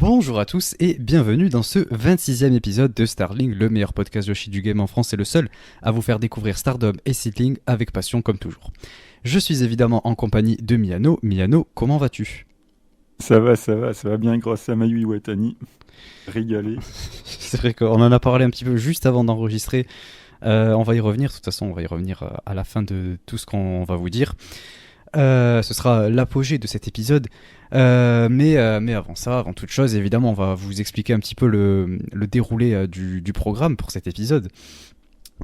Bonjour à tous et bienvenue dans ce 26e épisode de Starling, le meilleur podcast Yoshi du game en France et le seul à vous faire découvrir Stardom et Seedling avec passion comme toujours. Je suis évidemment en compagnie de Miano. Miano, comment vas-tu ? Ça va bien grâce à Mayu Iwatani. Régalé. C'est vrai qu'on en a parlé un petit peu juste avant d'enregistrer. On va y revenir, de toute façon on va y revenir à la fin de tout ce qu'on va vous dire. Ce sera l'apogée de cet épisode. Mais avant ça, avant toute chose, évidemment, on va vous expliquer un petit peu le déroulé du programme pour cet épisode.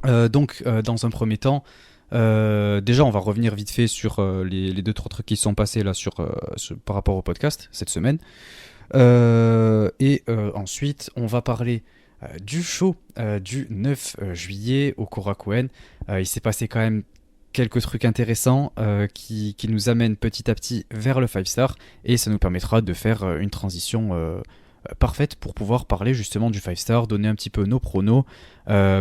Donc, dans un premier temps, déjà, on va revenir vite fait sur les 2-3 trucs qui se sont passés là par rapport au podcast cette semaine. Ensuite, on va parler du show du 9 juillet au Korakuen. Il s'est passé quand même quelques trucs intéressants qui nous amènent petit à petit vers le 5 star et ça nous permettra de faire une transition parfaite pour pouvoir parler justement du 5 star, donner un petit peu nos pronos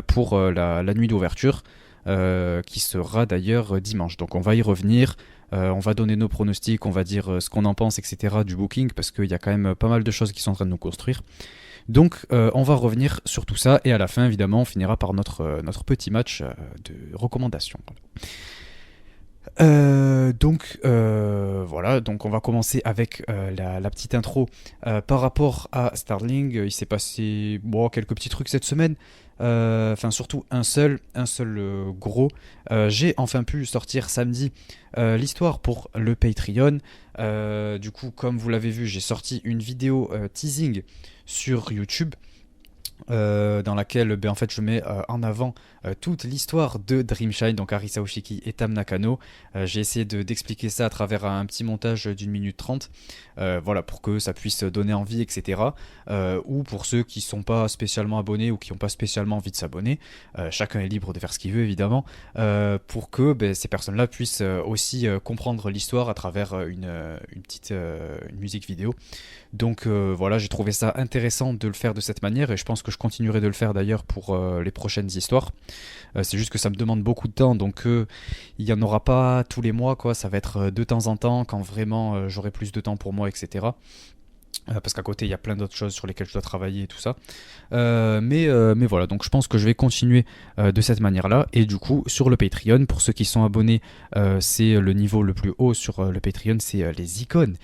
pour la nuit d'ouverture qui sera d'ailleurs dimanche. Donc on va y revenir, on va donner nos pronostics, on va dire ce qu'on en pense, etc. du booking parce qu'il y a quand même pas mal de choses qui sont en train de nous construire. Donc on va revenir sur tout ça et à la fin évidemment on finira par notre petit match de recommandation. Voilà, donc on va commencer avec la petite intro par rapport à Starling. Il s'est passé quelques petits trucs cette semaine, enfin surtout un seul gros. J'ai enfin pu sortir samedi l'histoire pour le Patreon. Du coup, comme vous l'avez vu, j'ai sorti une vidéo teasing sur YouTube dans laquelle en fait je mets en avant toute l'histoire de Dreamshine, donc Arisa Hoshiki et Tam Nakano. J'ai essayé d'expliquer ça à travers un petit montage d'une minute 30, voilà, pour que ça puisse donner envie, etc. Ou pour ceux qui ne sont pas spécialement abonnés ou qui n'ont pas spécialement envie de s'abonner, chacun est libre de faire ce qu'il veut évidemment, pour que ces personnes-là puissent aussi comprendre l'histoire à travers une musique vidéo. Donc voilà, j'ai trouvé ça intéressant de le faire de cette manière et je pense que je continuerai de le faire d'ailleurs pour les prochaines histoires. C'est juste que ça me demande beaucoup de temps, donc il n'y en aura pas tous les mois, quoi. Ça va être de temps en temps quand vraiment j'aurai plus de temps pour moi, etc. Parce qu'à côté il y a plein d'autres choses sur lesquelles je dois travailler et tout ça. Mais voilà, donc je pense que je vais continuer de cette manière-là. Et du coup, sur le Patreon, pour ceux qui sont abonnés, c'est le niveau le plus haut sur le Patreon, c'est les icônes.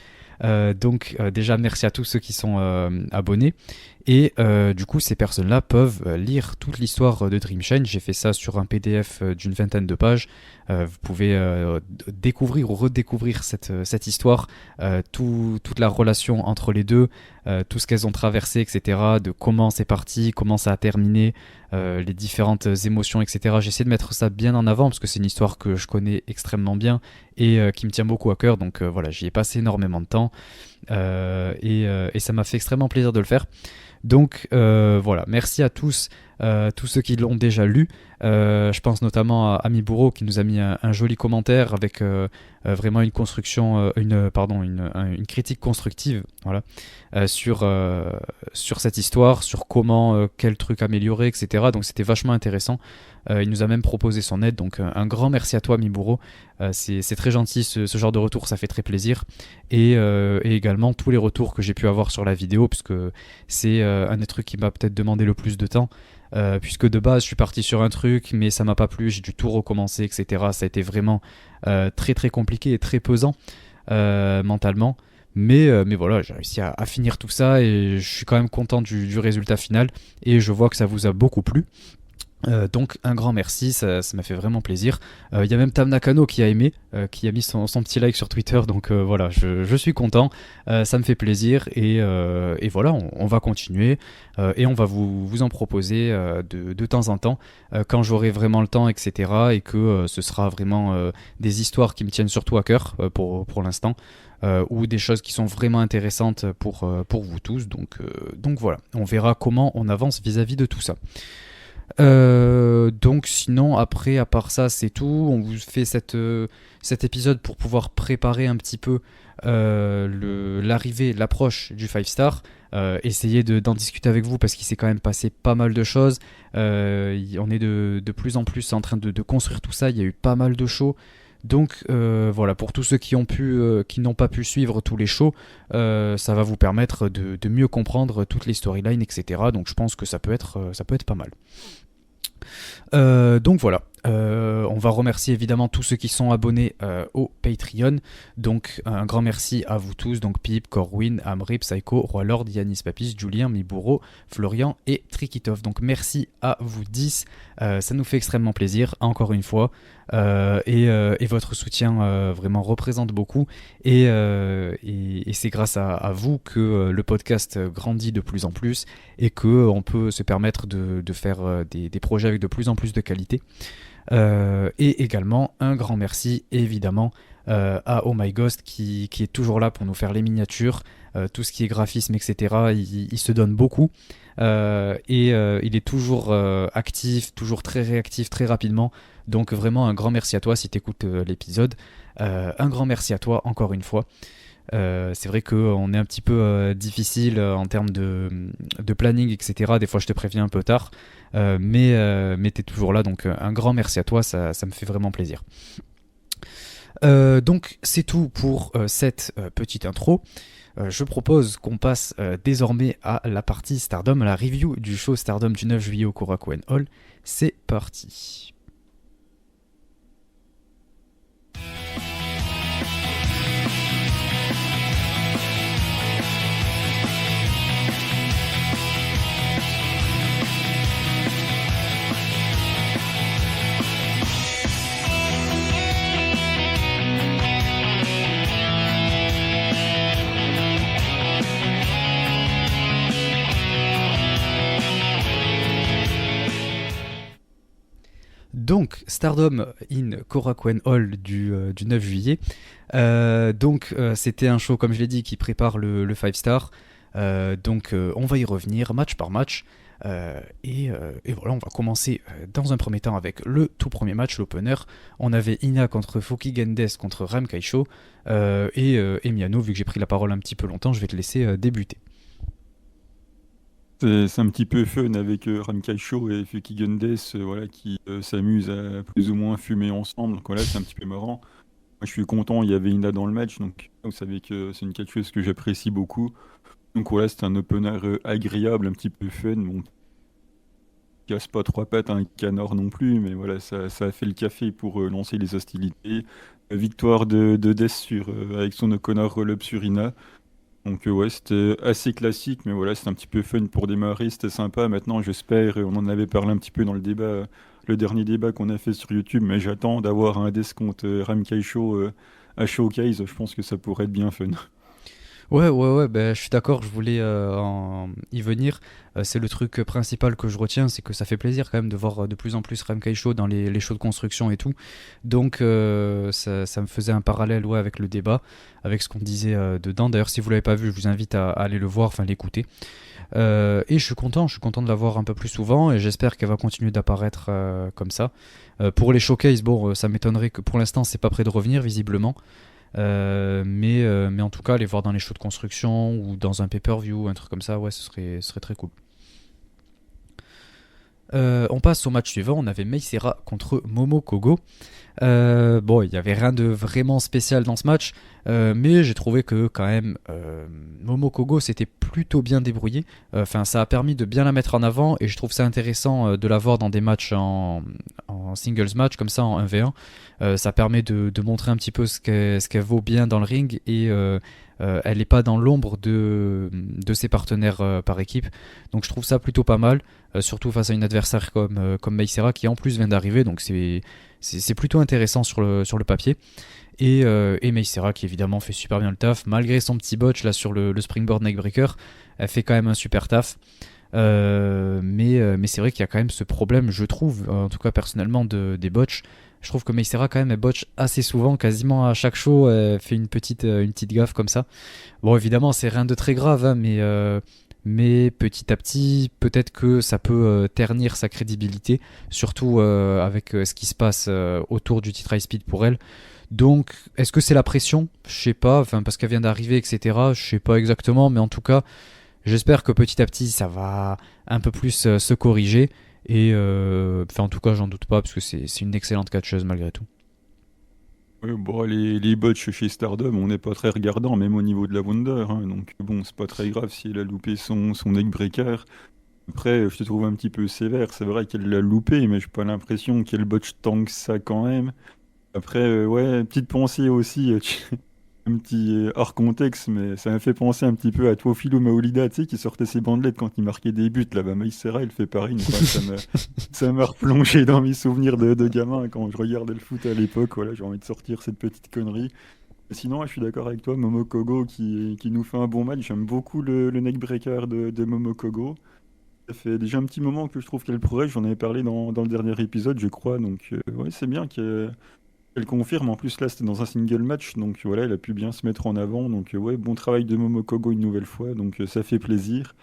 Donc déjà merci à tous ceux qui sont abonnés et du coup ces personnes-là peuvent lire toute l'histoire de Dreamshine. J'ai fait ça sur un PDF d'une 20aine de pages. Vous pouvez découvrir ou redécouvrir cette histoire, toute la relation entre les deux, tout ce qu'elles ont traversé, etc. De comment c'est parti, comment ça a terminé, les différentes émotions, etc. J'essaie de mettre ça bien en avant parce que c'est une histoire que je connais extrêmement bien et qui me tient beaucoup à cœur. Donc voilà, j'y ai passé énormément de temps et ça m'a fait extrêmement plaisir de le faire. Donc voilà, merci à tous ceux qui l'ont déjà lu. Je pense notamment à Amiburo qui nous a mis un joli commentaire avec vraiment une construction, une critique constructive, voilà, sur cette histoire, sur comment, quel truc améliorer, etc. Donc c'était vachement intéressant. Il nous a même proposé son aide, donc un grand merci à toi Amiburo. C'est très gentil ce genre de retour, ça fait très plaisir. Et également tous les retours que j'ai pu avoir sur la vidéo, puisque c'est un des trucs qui m'a peut-être demandé le plus de temps. Puisque de base je suis parti sur un truc mais ça m'a pas plu, j'ai dû tout recommencer, etc. Ça a été vraiment très très compliqué et très pesant mentalement, mais voilà, j'ai réussi à finir tout ça et je suis quand même content du résultat final et je vois que ça vous a beaucoup plu. Donc un grand merci, ça m'a fait vraiment plaisir. Il y a même Tam Nakano qui a aimé, qui a mis son petit like sur Twitter, donc voilà, je suis content, ça me fait plaisir et voilà, on va continuer et on va vous en proposer de temps en temps quand j'aurai vraiment le temps, etc. et que ce sera vraiment des histoires qui me tiennent surtout à cœur pour l'instant. Ou des choses qui sont vraiment intéressantes pour vous tous, donc voilà, on verra comment on avance vis-à-vis de tout ça. Donc sinon après à part ça c'est tout, on vous fait cet épisode pour pouvoir préparer un petit peu l'approche du 5 star, essayer d'en discuter avec vous parce qu'il s'est quand même passé pas mal de choses, on est de plus en plus en train de construire tout ça, il y a eu pas mal de shows. Donc voilà, pour tous ceux qui n'ont pas pu suivre tous les shows, ça va vous permettre de mieux comprendre toutes les storylines, etc. Donc je pense que ça peut être pas mal. Donc voilà, on va remercier évidemment tous ceux qui sont abonnés au Patreon. Donc un grand merci à vous tous, donc Pip, Corwin, Amri, Psycho, Roi Lord, Yanis Papis, Julien, Mibouro, Florian et Trikitov. Donc merci à vous 10, ça nous fait extrêmement plaisir, encore une fois. Et votre soutien vraiment représente beaucoup et c'est grâce à vous que le podcast grandit de plus en plus et qu'on peut se permettre de faire des projets avec de plus en plus de qualité. Et également un grand merci évidemment à Oh My Ghost qui est toujours là pour nous faire les miniatures, tout ce qui est graphisme, etc. Il se donne beaucoup et il est toujours actif, toujours très réactif, très rapidement. Donc vraiment un grand merci à toi si tu écoutes l'épisode. Un grand merci à toi encore une fois. C'est vrai qu'on est un petit peu difficile en termes de planning, etc. Des fois je te préviens un peu tard, mais tu es toujours là, donc un grand merci à toi, ça me fait vraiment plaisir. Donc c'est tout pour cette petite intro. Je propose qu'on passe désormais à la partie Stardom, à la review du show Stardom du 9 juillet au Korakuen Hall. C'est parti. Donc, Stardom in Korakuen Hall du 9 juillet. C'était un show, comme je l'ai dit, qui prépare le 5 star. On va y revenir match par match. Et voilà, on va commencer dans un premier temps avec le tout premier match, l'opener. On avait Ina contre Fukigendes contre Ram Kaisho. Et Miano, vu que j'ai pris la parole un petit peu longtemps, je vais te laisser débuter. C'est un petit peu fun avec Ramkai Show et Fukigendes voilà, qui s'amusent à plus ou moins fumer ensemble. Donc voilà, c'est un petit peu marrant. Moi, je suis content, il y avait Ina dans le match, donc vous savez que c'est une catcheuse que j'apprécie beaucoup. Donc voilà, c'est un opener agréable, un petit peu fun. Bon, casse pas trois pattes à un canard non plus, mais voilà, ça a fait le café pour lancer les hostilités. Victoire de Death avec son O'Connor roll-up sur Ina. Donc ouais, c'était assez classique, mais voilà, c'était un petit peu fun pour démarrer, c'était sympa. Maintenant, j'espère, on en avait parlé un petit peu dans le dernier débat qu'on a fait sur YouTube, mais j'attends d'avoir un Death contre Ramkai Show à Showcase, je pense que ça pourrait être bien fun. Ouais, ben, je suis d'accord, je voulais y venir. C'est le truc principal que je retiens, c'est que ça fait plaisir quand même de voir de plus en plus Ramkai Show dans les shows de construction et tout. Donc ça me faisait un parallèle avec le débat, avec ce qu'on disait dedans. D'ailleurs, si vous l'avez pas vu, je vous invite à aller le voir, enfin l'écouter. Et je suis content de la voir un peu plus souvent et j'espère qu'elle va continuer d'apparaître comme ça. Pour les showcases, bon, ça m'étonnerait que pour l'instant c'est pas prêt de revenir visiblement. Mais en tout cas, aller voir dans les shows de construction ou dans un pay-per-view, un truc comme ça, ouais, ce serait très cool. On passe au match suivant. On avait Meisera contre Momo Kogo. Bon, il n'y avait rien de vraiment spécial dans ce match, mais j'ai trouvé que quand même Momo Kogo s'était plutôt bien débrouillé. Enfin, ça a permis de bien la mettre en avant et je trouve ça intéressant de la voir dans des matchs en singles match comme ça en 1v1. Ça permet de montrer un petit peu ce qu'elle vaut bien dans le ring et elle n'est pas dans l'ombre de ses partenaires par équipe. Donc je trouve ça plutôt pas mal, surtout face à une adversaire comme Meisera qui en plus vient d'arriver. Donc c'est plutôt intéressant sur le papier. Et Meisera qui évidemment fait super bien le taf, malgré son petit botch là sur le springboard neckbreaker, elle fait quand même un super taf. Mais c'est vrai qu'il y a quand même ce problème, je trouve, en tout cas personnellement, des botches. Je trouve que Meisera quand même elle botche assez souvent, quasiment à chaque show elle fait une petite gaffe comme ça. Bon évidemment c'est rien de très grave hein, mais petit à petit peut-être que ça peut ternir sa crédibilité, surtout avec ce qui se passe autour du titre High Speed pour elle. Donc est-ce que c'est la pression? Je sais pas, enfin parce qu'elle vient d'arriver etc. Je sais pas exactement, mais en tout cas j'espère que petit à petit ça va un peu plus se corriger. Et en tout cas, j'en doute pas parce que c'est une excellente catcheuse malgré tout. Ouais, bon, les botches chez Stardom, on n'est pas très regardant, même au niveau de la Wonder, hein, donc bon, c'est pas très grave si elle a loupé son neckbreaker. Après, je te trouve un petit peu sévère, c'est vrai qu'elle l'a loupé, mais j'ai pas l'impression qu'elle botche tant que ça quand même. Après, ouais, petite pensée aussi, un petit hors contexte, mais ça m'a fait penser un petit peu à Teofilo Maolida, tu sais, qui sortait ses bandelettes quand il marquait des buts là-bas. Maïs Serra, il fait pareil, quoi. Ça m'a replongé dans mes souvenirs de gamin quand je regardais le foot à l'époque. Voilà, j'ai envie de sortir cette petite connerie. Sinon, ouais, je suis d'accord avec toi, Momokogo qui nous fait un bon match. J'aime beaucoup le neckbreaker de Momokogo. Ça fait déjà un petit moment que je trouve qu'elle progresse. J'en avais parlé dans le dernier épisode, je crois. Donc, ouais, c'est bien qu'elle confirme. En plus, là, c'était dans un single match. Donc, voilà, elle a pu bien se mettre en avant. Donc, ouais, bon travail de Momokogo une nouvelle fois. Donc, ça fait plaisir.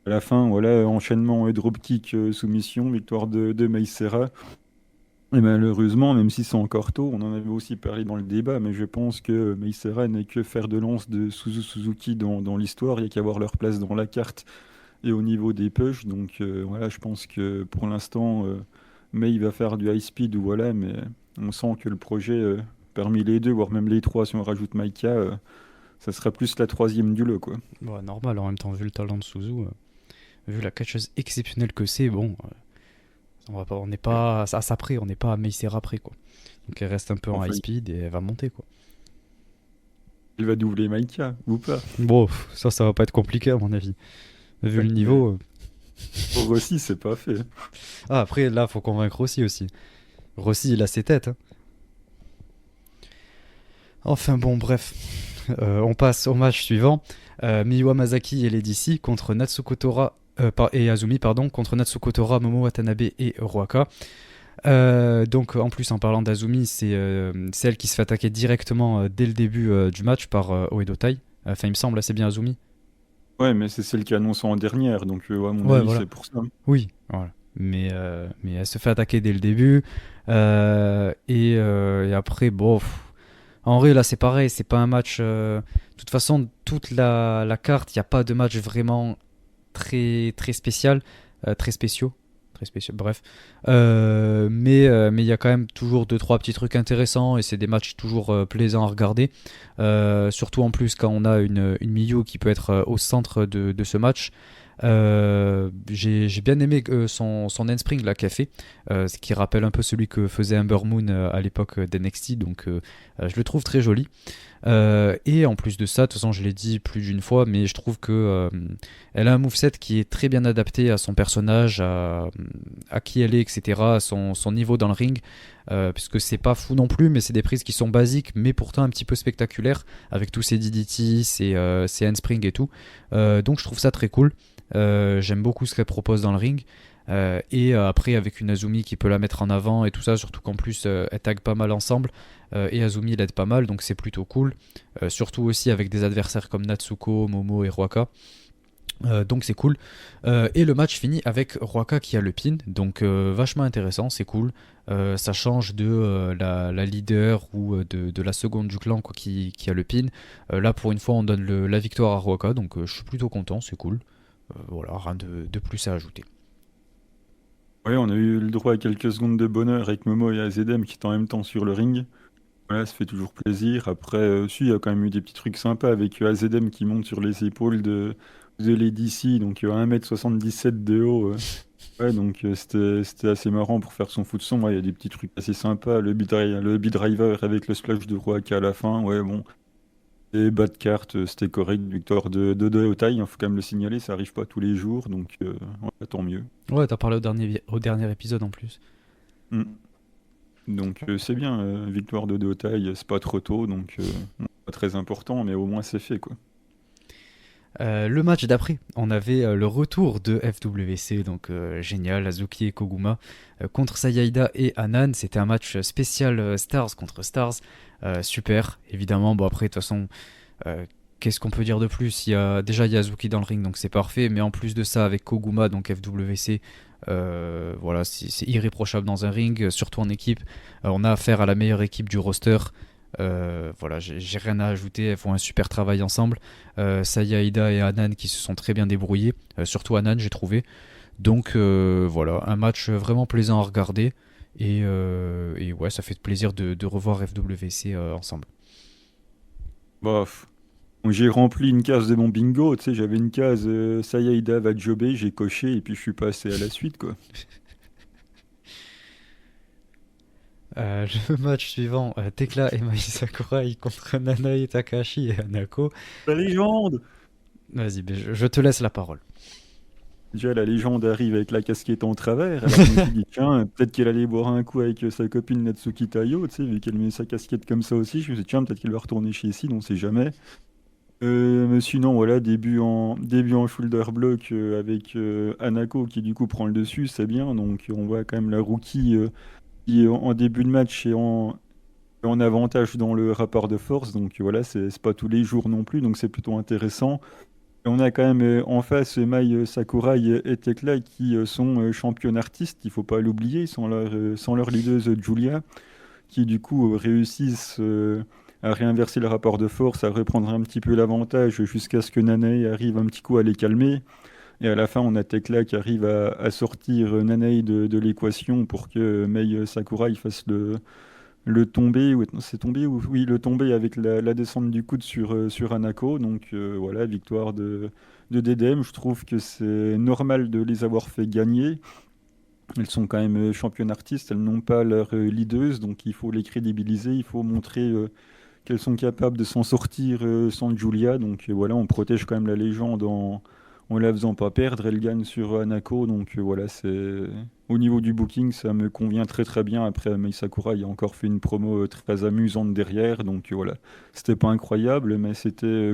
À la fin, voilà, enchaînement et dropkick soumission, victoire de Mei Seira. Et malheureusement, même si c'est encore tôt, on en avait aussi parlé dans le débat, mais je pense que Mei Seira n'est que fer de lance de Suzuki dans l'histoire. Il n'y a qu'à voir leur place dans la carte et au niveau des pushs. Donc voilà, je pense que pour l'instant, Mei va faire du high speed ou voilà, mais on sent que le projet, parmi les deux, voire même les trois, si on rajoute Maika, ça sera plus la troisième du lot, quoi. Ouais, normal, en même temps, vu le talent de Suzu, vu la catcheuse exceptionnelle que c'est, bon, on n'est pas à ça près, on n'est pas à Meissera près, quoi. Donc elle reste un peu en high Enfin, speed et elle va monter, quoi. il va doubler Maika, ou pas? Bon, ça va pas être compliqué à mon avis. Vu le Mais niveau. pour Rossi, c'est pas fait. Ah, après, là, faut convaincre Rossi aussi. Rossi, il a ses têtes, hein. Enfin bon, bref. On passe au match suivant. Miwa Masaki et Lady C contre Natsuko Tora et Azumi, pardon, contre Natsuko Tora, Momo Watanabe et Ruaka. Donc en plus en parlant d'Azumi, c'est elle qui se fait attaquer directement dès le début du match par Oedo Tai. Enfin il me semble, là c'est bien Azumi. Ouais, mais c'est celle qui annonce en dernière, donc ouais, à mon Ouais avis, voilà. c'est pour ça. Oui, voilà. Mais elle se fait attaquer dès le début. Et après, bon, en vrai là c'est pareil, c'est pas un match... De toute façon, toute la carte, il n'y a pas de match vraiment très, très spécial, très spéciaux. Très spéciaux, bref. Mais il y a quand même toujours deux trois petits trucs intéressants et c'est des matchs toujours plaisants à regarder. Surtout en plus quand on a une Miyu qui peut être au centre de ce match. J'ai bien aimé son handspring là qu'elle fait, ce qui rappelle un peu celui que faisait Ember Moon à l'époque d'NXT, donc je le trouve très joli. Et en plus de ça, de toute façon je l'ai dit plus d'une fois, mais je trouve que elle a un moveset qui est très bien adapté à son personnage, à qui elle est, etc., à son niveau dans le ring, puisque c'est pas fou non plus, mais c'est des prises qui sont basiques, mais pourtant un petit peu spectaculaires, avec tous ses DDT, ses handspring et tout. Donc je trouve ça très cool. J'aime beaucoup ce qu'elle propose dans le ring. Et après avec une Azumi qui peut la mettre en avant et tout ça, surtout qu'en plus elle tag pas mal ensemble, et Azumi l'aide pas mal, donc c'est plutôt cool. Surtout aussi avec des adversaires comme Natsuko, Momo et Ruaka. Donc c'est cool. Et le match finit avec Ruaka qui a le pin, donc vachement intéressant, c'est cool. Ça change de la leader ou de la seconde du clan quoi, qui a le pin. Là pour une fois on donne la victoire à Ruaka, donc je suis plutôt content, c'est cool. Voilà, rien de plus à ajouter. Ouais, on a eu le droit à quelques secondes de bonheur avec Momo et AZM qui étaient en même temps sur le ring. Voilà, ça fait toujours plaisir. Après, si, il y a quand même eu des petits trucs sympas avec AZM qui monte sur les épaules de Lady C, donc 1m77 de haut. Ouais, donc c'était assez marrant pour faire son foot son. Ouais, il y a des petits trucs assez sympas. Le B-Driver avec le splash de Ruaka à la fin. Ouais, bon. Et bas de carte, c'était correct. Victoire de Otai, il faut quand même le signaler, ça arrive pas tous les jours, donc ouais, tant mieux. Ouais, t'as parlé au dernier épisode en plus. Mm. Donc c'est bien, victoire de Otai, c'est pas trop tôt, donc pas très important, mais au moins c'est fait, quoi. Le match d'après, on avait le retour de FWC, donc génial, Azuki et Koguma contre Sayaida et Anan. C'était un match spécial Stars contre Stars, super, évidemment. Bon après, de toute façon, qu'est-ce qu'on peut dire de plus? Déjà il y a Azuki dans le ring, donc c'est parfait, mais en plus de ça, avec Koguma, donc FWC, voilà, c'est irréprochable dans un ring, surtout en équipe. On a affaire à la meilleure équipe du roster. Voilà, j'ai rien à ajouter, elles font un super travail ensemble. Sayaida et Anan qui se sont très bien débrouillés, surtout Anan j'ai trouvé. Donc voilà, un match vraiment plaisant à regarder. Et ouais, ça fait plaisir de revoir FWC ensemble. Bof. Donc, j'ai rempli une case de mon bingo, tu sais, j'avais une case Sayaïda va jobber, j'ai coché et puis je suis passé à la suite, quoi. Le match suivant, Tekla et Mai Sakurai contre Nanae Takahashi et Hanako. La légende! Vas-y, ben, je te laisse la parole. Déjà, la légende arrive avec la casquette en travers. Alors, je me suis dit, tiens, peut-être qu'elle allait boire un coup avec sa copine Natsuki Tayo, tu sais, vu qu'elle met sa casquette comme ça aussi. Je me suis dit, tiens, peut-être qu'elle va retourner chez ici, on sait jamais. Mais sinon, voilà, début en shoulder block avec Hanako qui, du coup, prend le dessus, c'est bien. Donc, on voit quand même la rookie qui, en début de match, est en avantage dans le rapport de force. Donc, voilà, c'est pas tous les jours non plus, donc c'est plutôt intéressant. Et on a quand même en face Mai Sakurai et Tekla qui sont championnes artistes, il faut pas l'oublier, sans leur leaduse Julia, qui du coup réussissent à réinverser le rapport de force, à reprendre un petit peu l'avantage jusqu'à ce que Nanae arrive un petit coup à les calmer. Et à la fin, on a Tekla qui arrive à sortir Nanae de l'équation pour que Mai Sakurai fasse le tomber, ou c'est tombé, ou oui, le tomber avec la descente du coude sur Hanako. Donc voilà, victoire de DDM. Je trouve que c'est normal de les avoir fait gagner. Elles sont quand même championnes artistes, elles n'ont pas leur leaduse, donc il faut les crédibiliser, il faut montrer qu'elles sont capables de s'en sortir sans Julia. Donc voilà, on protège quand même la légende en la faisant pas perdre. Elle gagne sur Hanako, donc voilà, c'est au niveau du booking, ça me convient très très bien. Après, Mai Sakura il a encore fait une promo très amusante derrière, donc voilà, c'était pas incroyable, mais c'était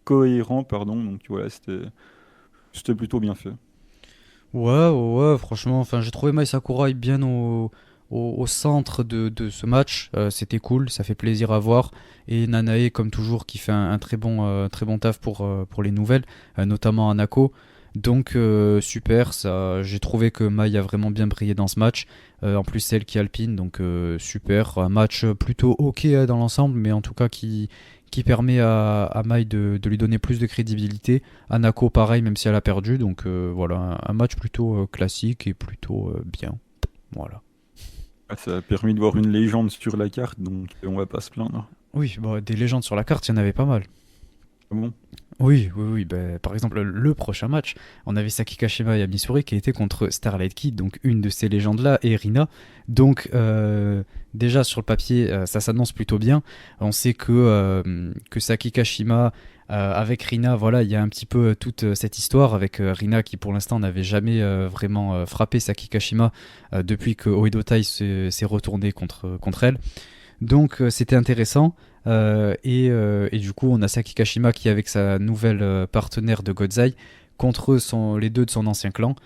cohérent, pardon. Donc voilà, c'était plutôt bien fait. Ouais, ouais, ouais, franchement, enfin, j'ai trouvé Mai Sakurai bien au centre de ce match. C'était cool, ça fait plaisir à voir. Et Nanae, comme toujours, qui fait un très bon taf pour les nouvelles, notamment Anako. Donc, super, ça, j'ai trouvé que Mai a vraiment bien brillé dans ce match. En plus, c'est elle qui alpine, donc super. Un match plutôt ok dans l'ensemble, mais en tout cas qui permet à Mai de lui donner plus de crédibilité. Anako, pareil, même si elle a perdu. Donc voilà, un match plutôt classique et plutôt bien. Voilà. Ah, ça a permis de voir une légende sur la carte, donc on va pas se plaindre. Oui, bon, des légendes sur la carte, il y en avait pas mal. Ah bon? Oui, oui, oui. Ben, par exemple, le prochain match, on avait Saki Kashima et Yamisuri qui étaient contre Starlight Kid, donc une de ces légendes-là, et Rina. Donc, déjà sur le papier, ça s'annonce plutôt bien. On sait que Saki Kashima, avec Rina, voilà, il y a un petit peu toute cette histoire avec Rina qui, pour l'instant, n'avait jamais vraiment frappé Saki Kashima depuis que Oedo Tai s'est retourné contre elle. Donc c'était intéressant. Et du coup, on a Saki Kashima qui est avec sa nouvelle partenaire de Godzai contre les deux de son ancien clan.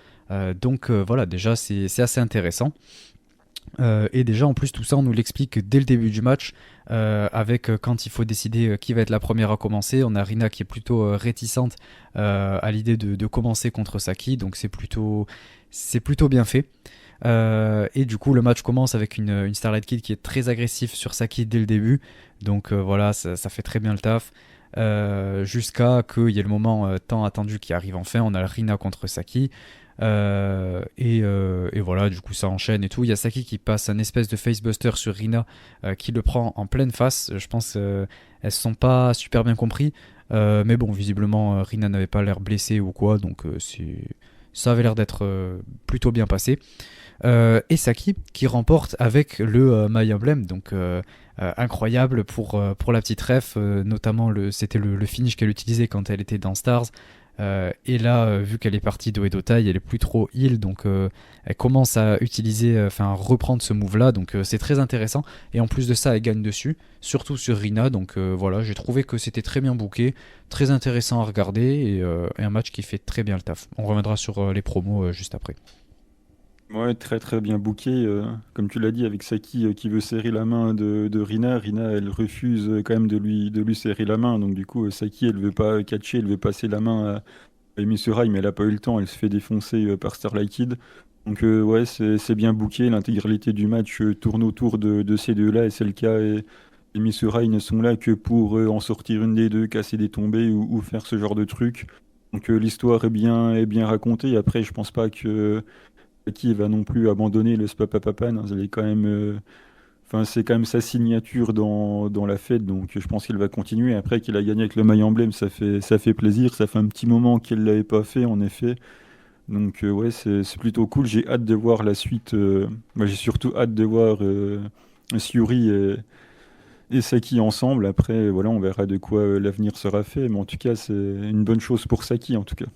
Donc voilà, déjà c'est assez intéressant. Et déjà en plus tout ça on nous l'explique dès le début du match avec quand il faut décider qui va être la première à commencer. On a Rina qui est plutôt réticente à l'idée de commencer contre Saki, donc c'est plutôt bien fait. Et du coup, le match commence avec une Starlight Kid qui est très agressive sur Saki dès le début. Donc voilà, ça fait très bien le taf. Jusqu'à qu'il y ait le moment tant attendu qui arrive enfin. On a le Rina contre Saki. Et voilà, du coup, ça enchaîne et tout. Il y a Saki qui passe un espèce de facebuster sur Rina qui le prend en pleine face. Je pense elles se sont pas super bien compris. Mais bon, visiblement, Rina n'avait pas l'air blessée ou quoi. Donc ça avait l'air d'être plutôt bien passé. Et Saki qui remporte avec le My Emblem, donc incroyable pour la petite ref, notamment c'était le finish qu'elle utilisait quand elle était dans Stars. Et là, vu qu'elle est partie d'Oedo Tai, elle est plus trop heal, donc elle commence à utiliser, enfin reprendre ce move là, donc c'est très intéressant. Et en plus de ça, elle gagne dessus, surtout sur Rina, donc voilà, j'ai trouvé que c'était très bien booké, très intéressant à regarder et un match qui fait très bien le taf. On reviendra sur les promos juste après. Ouais, très très bien booké. Comme tu l'as dit, avec Saki qui veut serrer la main de Rina. Rina, elle refuse quand même de lui serrer la main. Donc du coup, Saki, elle veut pas catcher, elle veut passer la main à Emi Surai, mais elle a pas eu le temps. Elle se fait défoncer par Starlight Kid. Donc ouais, c'est bien booké. L'intégralité du match tourne autour de ces deux-là. Et c'est le cas. Et Emi Surai ne sont là que pour en sortir une des deux, casser des tombées ou faire ce genre de truc. Donc l'histoire est bien racontée. Après, je pense pas que Saki va non plus abandonner le Spapapapan, hein. Elle est quand même, enfin, c'est quand même sa signature dans la fête, donc je pense qu'elle va continuer. Après qu'il a gagné avec le My Emblem, ça fait plaisir. Ça fait un petit moment qu'elle l'avait pas fait, en effet. Donc ouais, c'est plutôt cool. J'ai hâte de voir la suite. Moi, j'ai surtout hâte de voir Syuri et Saki ensemble. Après, voilà, on verra de quoi l'avenir sera fait. Mais en tout cas, c'est une bonne chose pour Saki, en tout cas.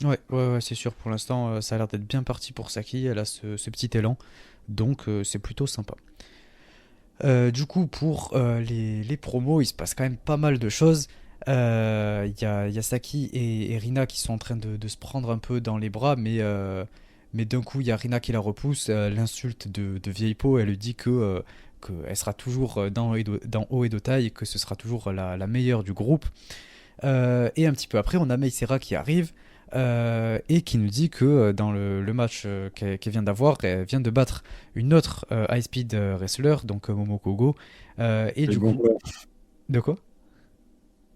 Ouais, c'est sûr. Pour l'instant, ça a l'air d'être bien parti pour Saki. Elle a ce petit élan. Donc, c'est plutôt sympa. Du coup, pour les promos, il se passe quand même pas mal de choses. Il y a Saki et Rina qui sont en train de se prendre un peu dans les bras, mais d'un coup, il y a Rina qui la repousse, l'insulte de vieille peau. Elle lui dit qu'elle sera toujours dans haut et de taille et que ce sera toujours la meilleure du groupe. Et un petit peu après, on a Meisera qui arrive et qui nous dit que dans le match qu'elle vient d'avoir, elle vient de battre une autre high speed wrestler, donc Momoko Go. Et Mais du bon, coup, voilà. de quoi?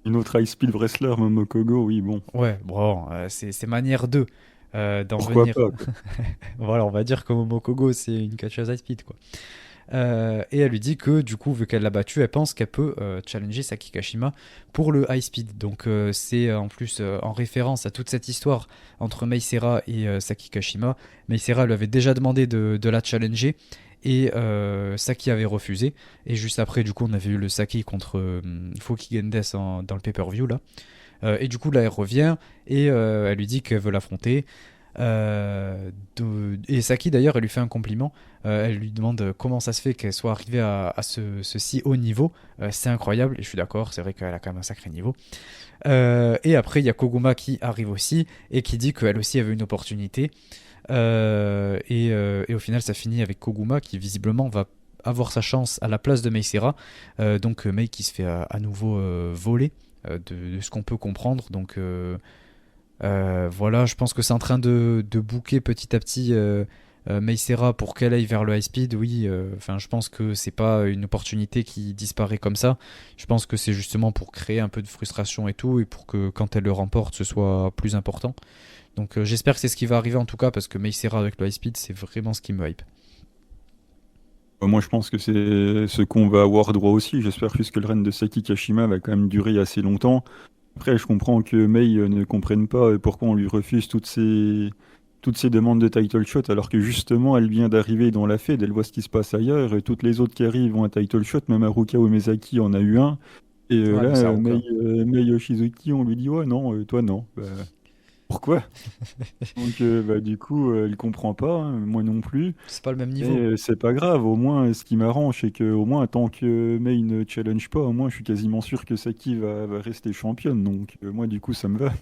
Une autre high speed wrestler, Momokogo, oui, bon, Ouais, bon, c'est manière 2 d'en pourquoi venir. pas, quoi. Voilà, on va dire que Momoko Go c'est une catcheuse high speed, quoi. Et elle lui dit que du coup, vu qu'elle l'a battu, elle pense qu'elle peut challenger Saki Kashima pour le high speed. Donc c'est en plus en référence à toute cette histoire entre Meisera et Saki Kashima. Meisera lui avait déjà demandé de la challenger et Saki avait refusé. Et juste après, du coup, on avait eu le Saki contre Foki Gendes dans le pay-per-view là. Et du coup, là, elle revient et elle lui dit qu'elle veut l'affronter. Et Saki d'ailleurs, elle lui fait un compliment. Elle lui demande comment ça se fait qu'elle soit arrivée à ce si haut niveau. C'est incroyable, et je suis d'accord, c'est vrai qu'elle a quand même un sacré niveau. Et après, il y a Koguma qui arrive aussi et qui dit qu'elle aussi avait une opportunité. Et au final, ça finit avec Koguma qui visiblement va avoir sa chance à la place de Meisera. Donc Mei qui se fait à nouveau voler de ce qu'on peut comprendre. Donc voilà, je pense que c'est en train de booker petit à petit Meisera pour qu'elle aille vers le high speed. Oui, enfin, je pense que c'est pas une opportunité qui disparaît comme ça. Je pense que c'est justement pour créer un peu de frustration et tout, et pour que quand elle le remporte, ce soit plus important. Donc j'espère que c'est ce qui va arriver en tout cas, parce que Meisera avec le high speed, c'est vraiment ce qui me hype. Moi, je pense que c'est ce qu'on va avoir droit aussi. J'espère juste que le règne de Saki Kashima va quand même durer assez longtemps. Après, je comprends que Mei ne comprenne pas pourquoi on lui refuse toutes ces demandes de title shot, alors que justement, elle vient d'arriver dans la Fed, elle voit ce qui se passe ailleurs, et toutes les autres qui arrivent ont un title shot, même Haruka Umezaki en a eu un. Et Ouais, là, mais c'est Haruka. Mei Yoshizuki, on lui dit, ouais, non, toi non. Bah, pourquoi? Donc, bah, du coup, elle comprend pas, hein, moi non plus. C'est pas le même Et niveau. c'est pas grave, au moins, ce qui m'arrange, c'est que au moins, tant que Mei ne challenge pas, au moins, je suis quasiment sûr que Saki va rester championne. Donc, moi, du coup, ça me va.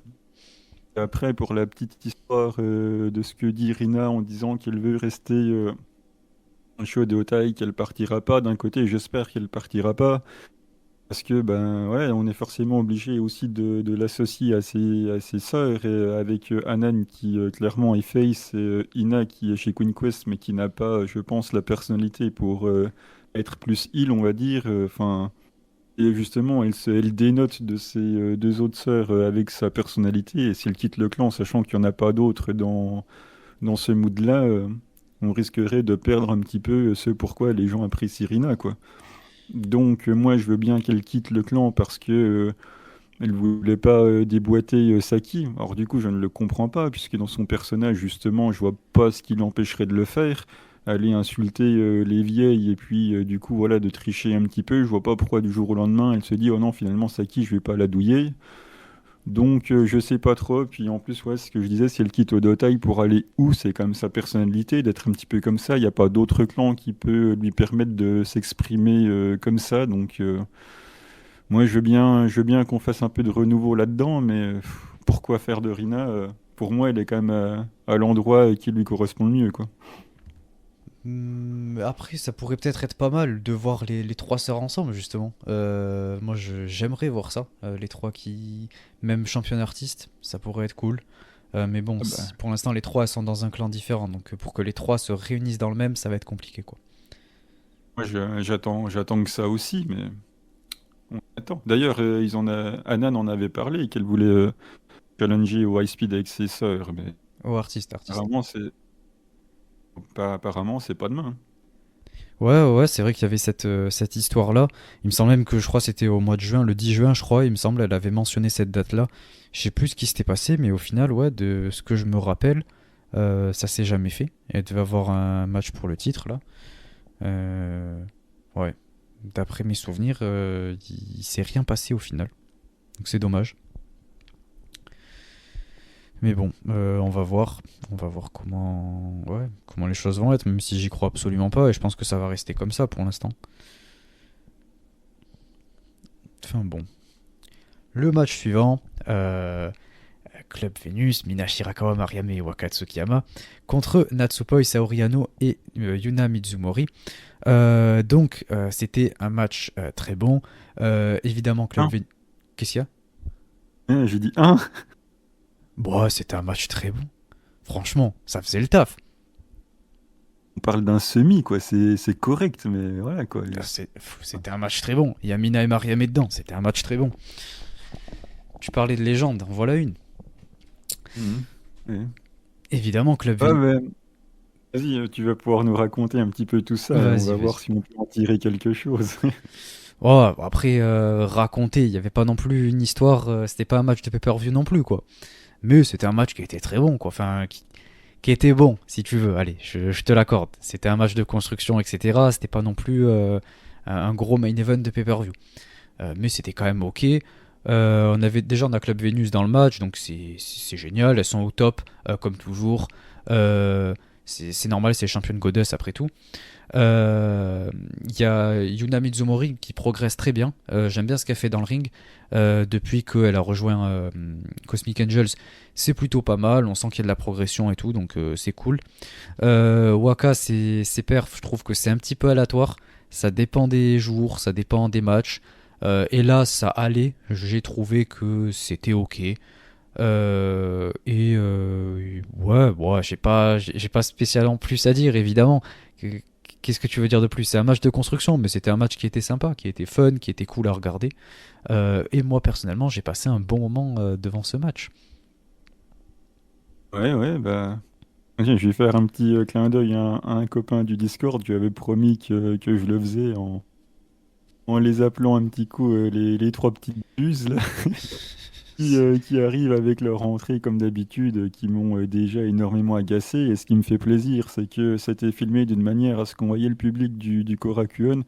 Et après, pour la petite histoire de ce que dit Rina en disant qu'elle veut rester en show de Otai, qu'elle partira pas, d'un côté, j'espère qu'elle partira pas. Parce que, ben, ouais, on est forcément obligé aussi de l'associer à ses sœurs, et avec Anan qui clairement est face, et Ina qui est chez Queen Quest, mais qui n'a pas, je pense, la personnalité pour être plus heal, on va dire. Enfin, et justement, elle dénote de ses deux autres sœurs avec sa personnalité, et si elle quitte le clan, sachant qu'il n'y en a pas d'autres dans ce mood-là, on risquerait de perdre un petit peu ce pourquoi les gens apprécient Rina, quoi. Donc moi je veux bien qu'elle quitte le clan parce que elle voulait pas déboîter Saki. Alors du coup je ne le comprends pas puisque dans son personnage justement je vois pas ce qui l'empêcherait de le faire. Aller insulter les vieilles et puis du coup voilà de tricher un petit peu. Je vois pas pourquoi du jour au lendemain elle se dit oh non finalement Saki je vais pas la douiller. Donc je sais pas trop. Puis en plus ouais ce que je disais si elle quitte Odotai pour aller où c'est comme sa personnalité d'être un petit peu comme ça. Il n'y a pas d'autre clan qui peut lui permettre de s'exprimer comme ça. Donc moi, je veux bien qu'on fasse un peu de renouveau là-dedans, mais pourquoi faire de Rina pour moi, elle est quand même à l'endroit qui lui correspond le mieux, quoi. Après, ça pourrait peut-être être pas mal de voir les trois sœurs ensemble, justement. Moi, j'aimerais voir ça. Les trois qui. Même championne artiste, ça pourrait être cool. Mais bon, Ah bah, pour l'instant, les trois elles sont dans un clan différent. Donc, pour que les trois se réunissent dans le même, ça va être compliqué, quoi. moi, j'attends que ça aussi, mais on attend. D'ailleurs, Anan en avait parlé, qu'elle voulait challenger au high speed avec ses sœurs, mais Oh, artiste, artiste. apparemment, c'est. Apparemment, c'est pas demain. Ouais, ouais, c'est vrai qu'il y avait cette histoire-là. Il me semble même que je crois que c'était au mois de juin, le 10 juin, je crois, il me semble, elle avait mentionné cette date-là. Je sais plus ce qui s'était passé, mais au final, ouais, de ce que je me rappelle, ça s'est jamais fait. Elle devait avoir un match pour le titre, là. Euh, ouais, d'après mes souvenirs, il s'est rien passé au final. Donc c'est dommage. Mais bon, on va voir comment, ouais, comment les choses vont être, même si j'y crois absolument pas, et je pense que ça va rester comme ça pour l'instant. Enfin bon. Le match suivant, Club Venus, Mina Shirakawa, Mariame et Waka Tsukiyama contre Natsupoi Saoriano et Yuna Mizumori. C'était un match très bon. Évidemment, Club Un. Venus. Qu'est-ce qu'il y a? J'ai dit un. Bon, c'était un match très bon. Franchement, ça faisait le taf. On parle d'un semi, quoi. C'est correct, mais voilà, quoi. C'était un match très bon. Il y a Mina et Mariame dedans. C'était un match très bon. Tu parlais de légende, en voilà une. Mhm. Ouais. Évidemment, Club Ah, Venus. mais vas-y, tu vas pouvoir nous raconter un petit peu tout ça et on Vas-y, va vas-y. voir si on peut en tirer quelque chose. Oh, après, raconter, il n'y avait pas non plus une histoire. C'était pas un match de pay-per-view non plus, quoi. Mais c'était un match qui était très bon, quoi. Enfin, qui était bon, si tu veux. Allez, je te l'accorde. C'était un match de construction, etc. C'était pas non plus un gros main event de pay-per-view. Mais c'était quand même ok. On a Club Venus dans le match, donc c'est génial. Elles sont au top, comme toujours. C'est normal, c'est les championnes Goddess après tout. Il y a Yuna Mizumori qui progresse très bien. J'aime bien ce qu'elle fait dans le ring. Depuis qu'elle a rejoint Cosmic Angels, c'est plutôt pas mal. On sent qu'il y a de la progression et tout, donc c'est cool. Waka, ses perfs, je trouve que c'est un petit peu aléatoire. Ça dépend des jours, ça dépend des matchs. Et là, ça allait. J'ai trouvé que c'était ok. Ouais, j'ai pas spécialement plus à dire, évidemment. Qu'est-ce que tu veux dire de plus? C'est un match de construction, mais c'était un match qui était sympa, qui était fun, qui était cool à regarder. Et moi, personnellement, j'ai passé un bon moment devant ce match. Ouais, ouais, bah. Tiens, je vais faire un petit clin d'œil à un copain du Discord. Je lui avais promis que je le faisais en les appelant un petit coup les trois petites buses là, qui arrivent avec leur entrée comme d'habitude, qui m'ont déjà énormément agacé. Et ce qui me fait plaisir, c'est que c'était filmé d'une manière à ce qu'on voyait le public du Korakuen.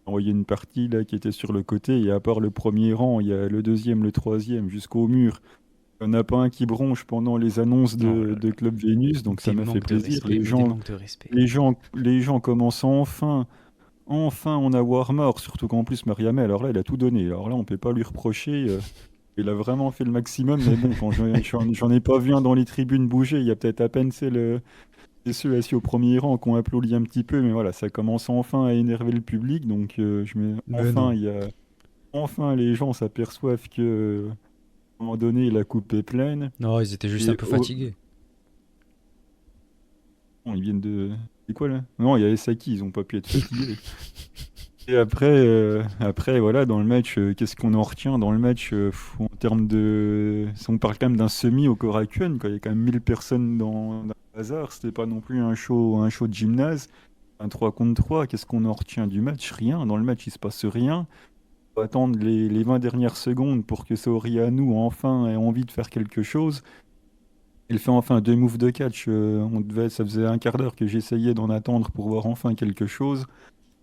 On voyait une partie là qui était sur le côté, et à part le premier rang, il y a le deuxième, le troisième, jusqu'au mur. Il n'y en a pas un qui bronche pendant les annonces Oh là de là, Club Vénus, donc ça des m'a fait manques de plaisir. respect, mais des manques de respect. Les gens commencent enfin on a Warmore, surtout qu'en plus Mariamé, alors là, elle a tout donné. Alors là, on peut pas lui reprocher. Il a vraiment fait le maximum, mais bon, quand j'en ai pas vu un dans les tribunes bouger, il y a peut-être à peine c'est ceux assis au premier rang qui ont applaudi un petit peu, mais voilà, ça commence enfin à énerver le public, donc Mais non. enfin les gens s'aperçoivent que à un moment donné, la coupe est pleine. Non, ils étaient juste un Et peu oh, fatigués. bon, ils viennent de. C'est quoi là? Non, il y a les Saki, ils ont pas pu être fatigués. Et après, après, voilà, dans le match, qu'est-ce qu'on en retient dans le match en termes de. Si on parle quand même d'un semi au Korakuen, quoi. Il y a quand même 1000 personnes dans le hasard. C'était pas non plus un show de gymnase. Un 3 contre 3. Qu'est-ce qu'on en retient du match? Rien. Dans le match, il se passe rien. On va attendre les 20 dernières secondes pour que Saori Anou enfin ait envie de faire quelque chose. Il fait enfin deux moves de catch. Ça faisait un quart d'heure que j'essayais d'en attendre pour voir enfin quelque chose.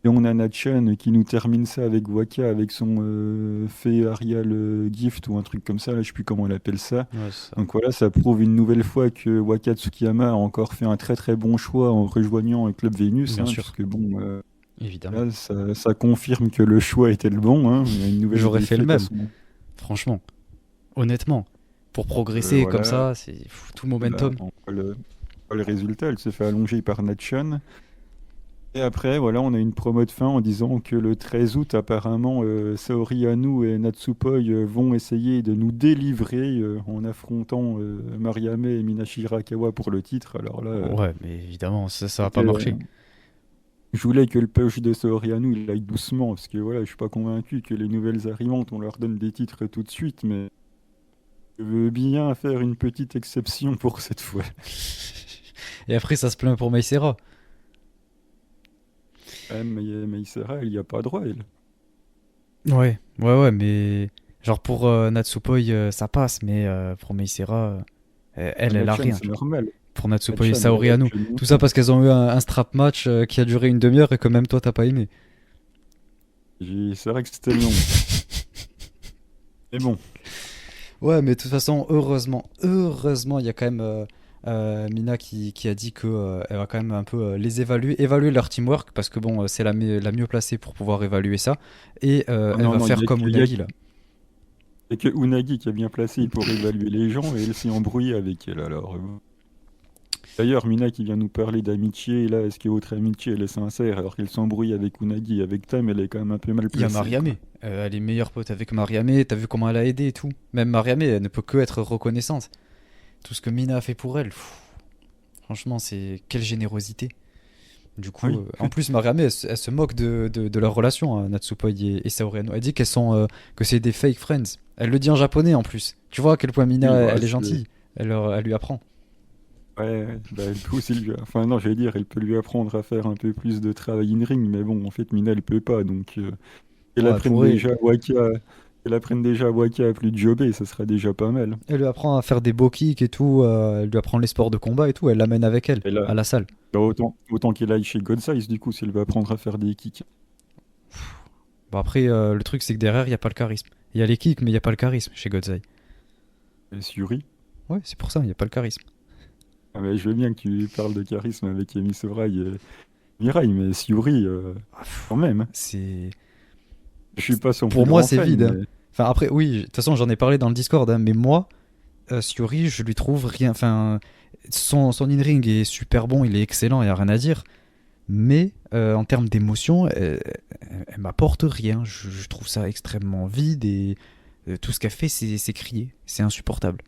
Et on a Natchan qui nous termine ça avec Waka, avec son fait Arial Gift ou un truc comme ça, là, je sais plus comment on appelle ça. Ouais, c'est ça. Donc voilà, ça prouve une nouvelle fois que Waka Tsukiyama a encore fait un très très bon choix en rejoignant Club Venus, Bien hein, sûr, puisque bon, évidemment. là, ça confirme que le choix était le bon, hein. Il y a une nouvelle J'aurais fait le défaite à même, son. franchement. Honnêtement. Pour progresser comme Voilà, ça, c'est tout le là, momentum. on voit le résultat, elle se fait allonger par Natchan. Et après, voilà, on a une promo de fin en disant que le 13 août, apparemment, Saori Anou et Natsupoi vont essayer de nous délivrer en affrontant Mariame et Minashi Hirakawa pour le titre. Alors là, Ouais, mais évidemment, ça va pas c'était, marcher. je voulais que le push de Saori Anou il aille doucement, parce que voilà, je suis pas convaincu que les nouvelles arrivantes, on leur donne des titres tout de suite, mais je veux bien faire une petite exception pour cette fois. Et après, ça se plaint pour Meisera. Mais Isara, elle y a pas droit, elle. Ouais, mais genre pour Natsupoi, ça passe, mais pour Meisera, elle a Chan, rien. c'est normal. Pour Natsupoi et Chan, elle a Saori que de tout ça monter. parce qu'elles ont eu un strap match qui a duré une demi-heure et que même toi, t'as pas aimé. C'est vrai que c'était long. Mais bon, Ouais, mais de toute façon, heureusement, il y a quand même Mina qui a dit que elle va quand même un peu les évaluer leur teamwork, parce que bon, c'est la mieux placée pour pouvoir évaluer ça, et oh elle non, va non, faire comme Unagi là. y a que Unagi qui a bien placé pour évaluer les gens et elle s'est embrouillée avec elle. Alors, d'ailleurs, Mina qui vient nous parler d'amitié, là, est-ce que votre amitié elle est sincère alors qu'elle s'embrouille avec Unagi, avec Tam, elle est quand même un peu mal Il y a placée, Mariame, quoi. elle est meilleure pote avec Mariame, t'as vu comment elle a aidé et tout. Même Mariame, elle ne peut que être reconnaissante. Tout ce que Mina a fait pour elle, franchement, c'est quelle générosité. Du coup, Oui, en plus, Mariame, elle se moque de leur relation, hein, Natsupoi et Saori Ano. Elle dit que c'est des fake friends. Elle le dit en japonais en plus. Tu vois à quel point Mina, oui, bah, elle est gentille. Elle lui apprend. ouais, bah, elle peut aussi enfin, non, j'allais dire, elle peut lui apprendre à faire un peu plus de travail in-ring, mais bon, en fait, Mina, elle peut pas, donc qu'elle Ouais, elle apprenne pourrait. déjà Waka, qu'elle apprenne déjà Waka à plus de jobber, ça sera déjà pas mal. Elle lui apprend à faire des beaux kicks et tout. Elle lui apprend les sports de combat et tout. Elle l'amène avec elle Et là, à la salle. bah, autant qu'elle aille chez God Size, du coup, si elle veut apprendre à faire des kicks. Bon, après, le truc, c'est que derrière, il n'y a pas le charisme. Il y a les kicks, mais il n'y a pas le charisme chez Godzai. Et Yuri, Ouais, c'est pour ça, il n'y a pas le charisme. ah, mais je veux bien que tu parles de charisme avec Emi Sorai et Mirai, mais Yuri, quand même, hein. C'est. Je suis pas son plus Pour moi, grand c'est fan, vide, hein. mais Enfin, après, oui, de toute façon, j'en ai parlé dans le Discord, hein, mais moi, Siori, je lui trouve rien. Enfin, son in-ring est super bon, il est excellent, il n'y a rien à dire. Mais en termes d'émotion, elle m'apporte rien. Je trouve ça extrêmement vide et tout ce qu'elle fait, c'est crier. C'est insupportable.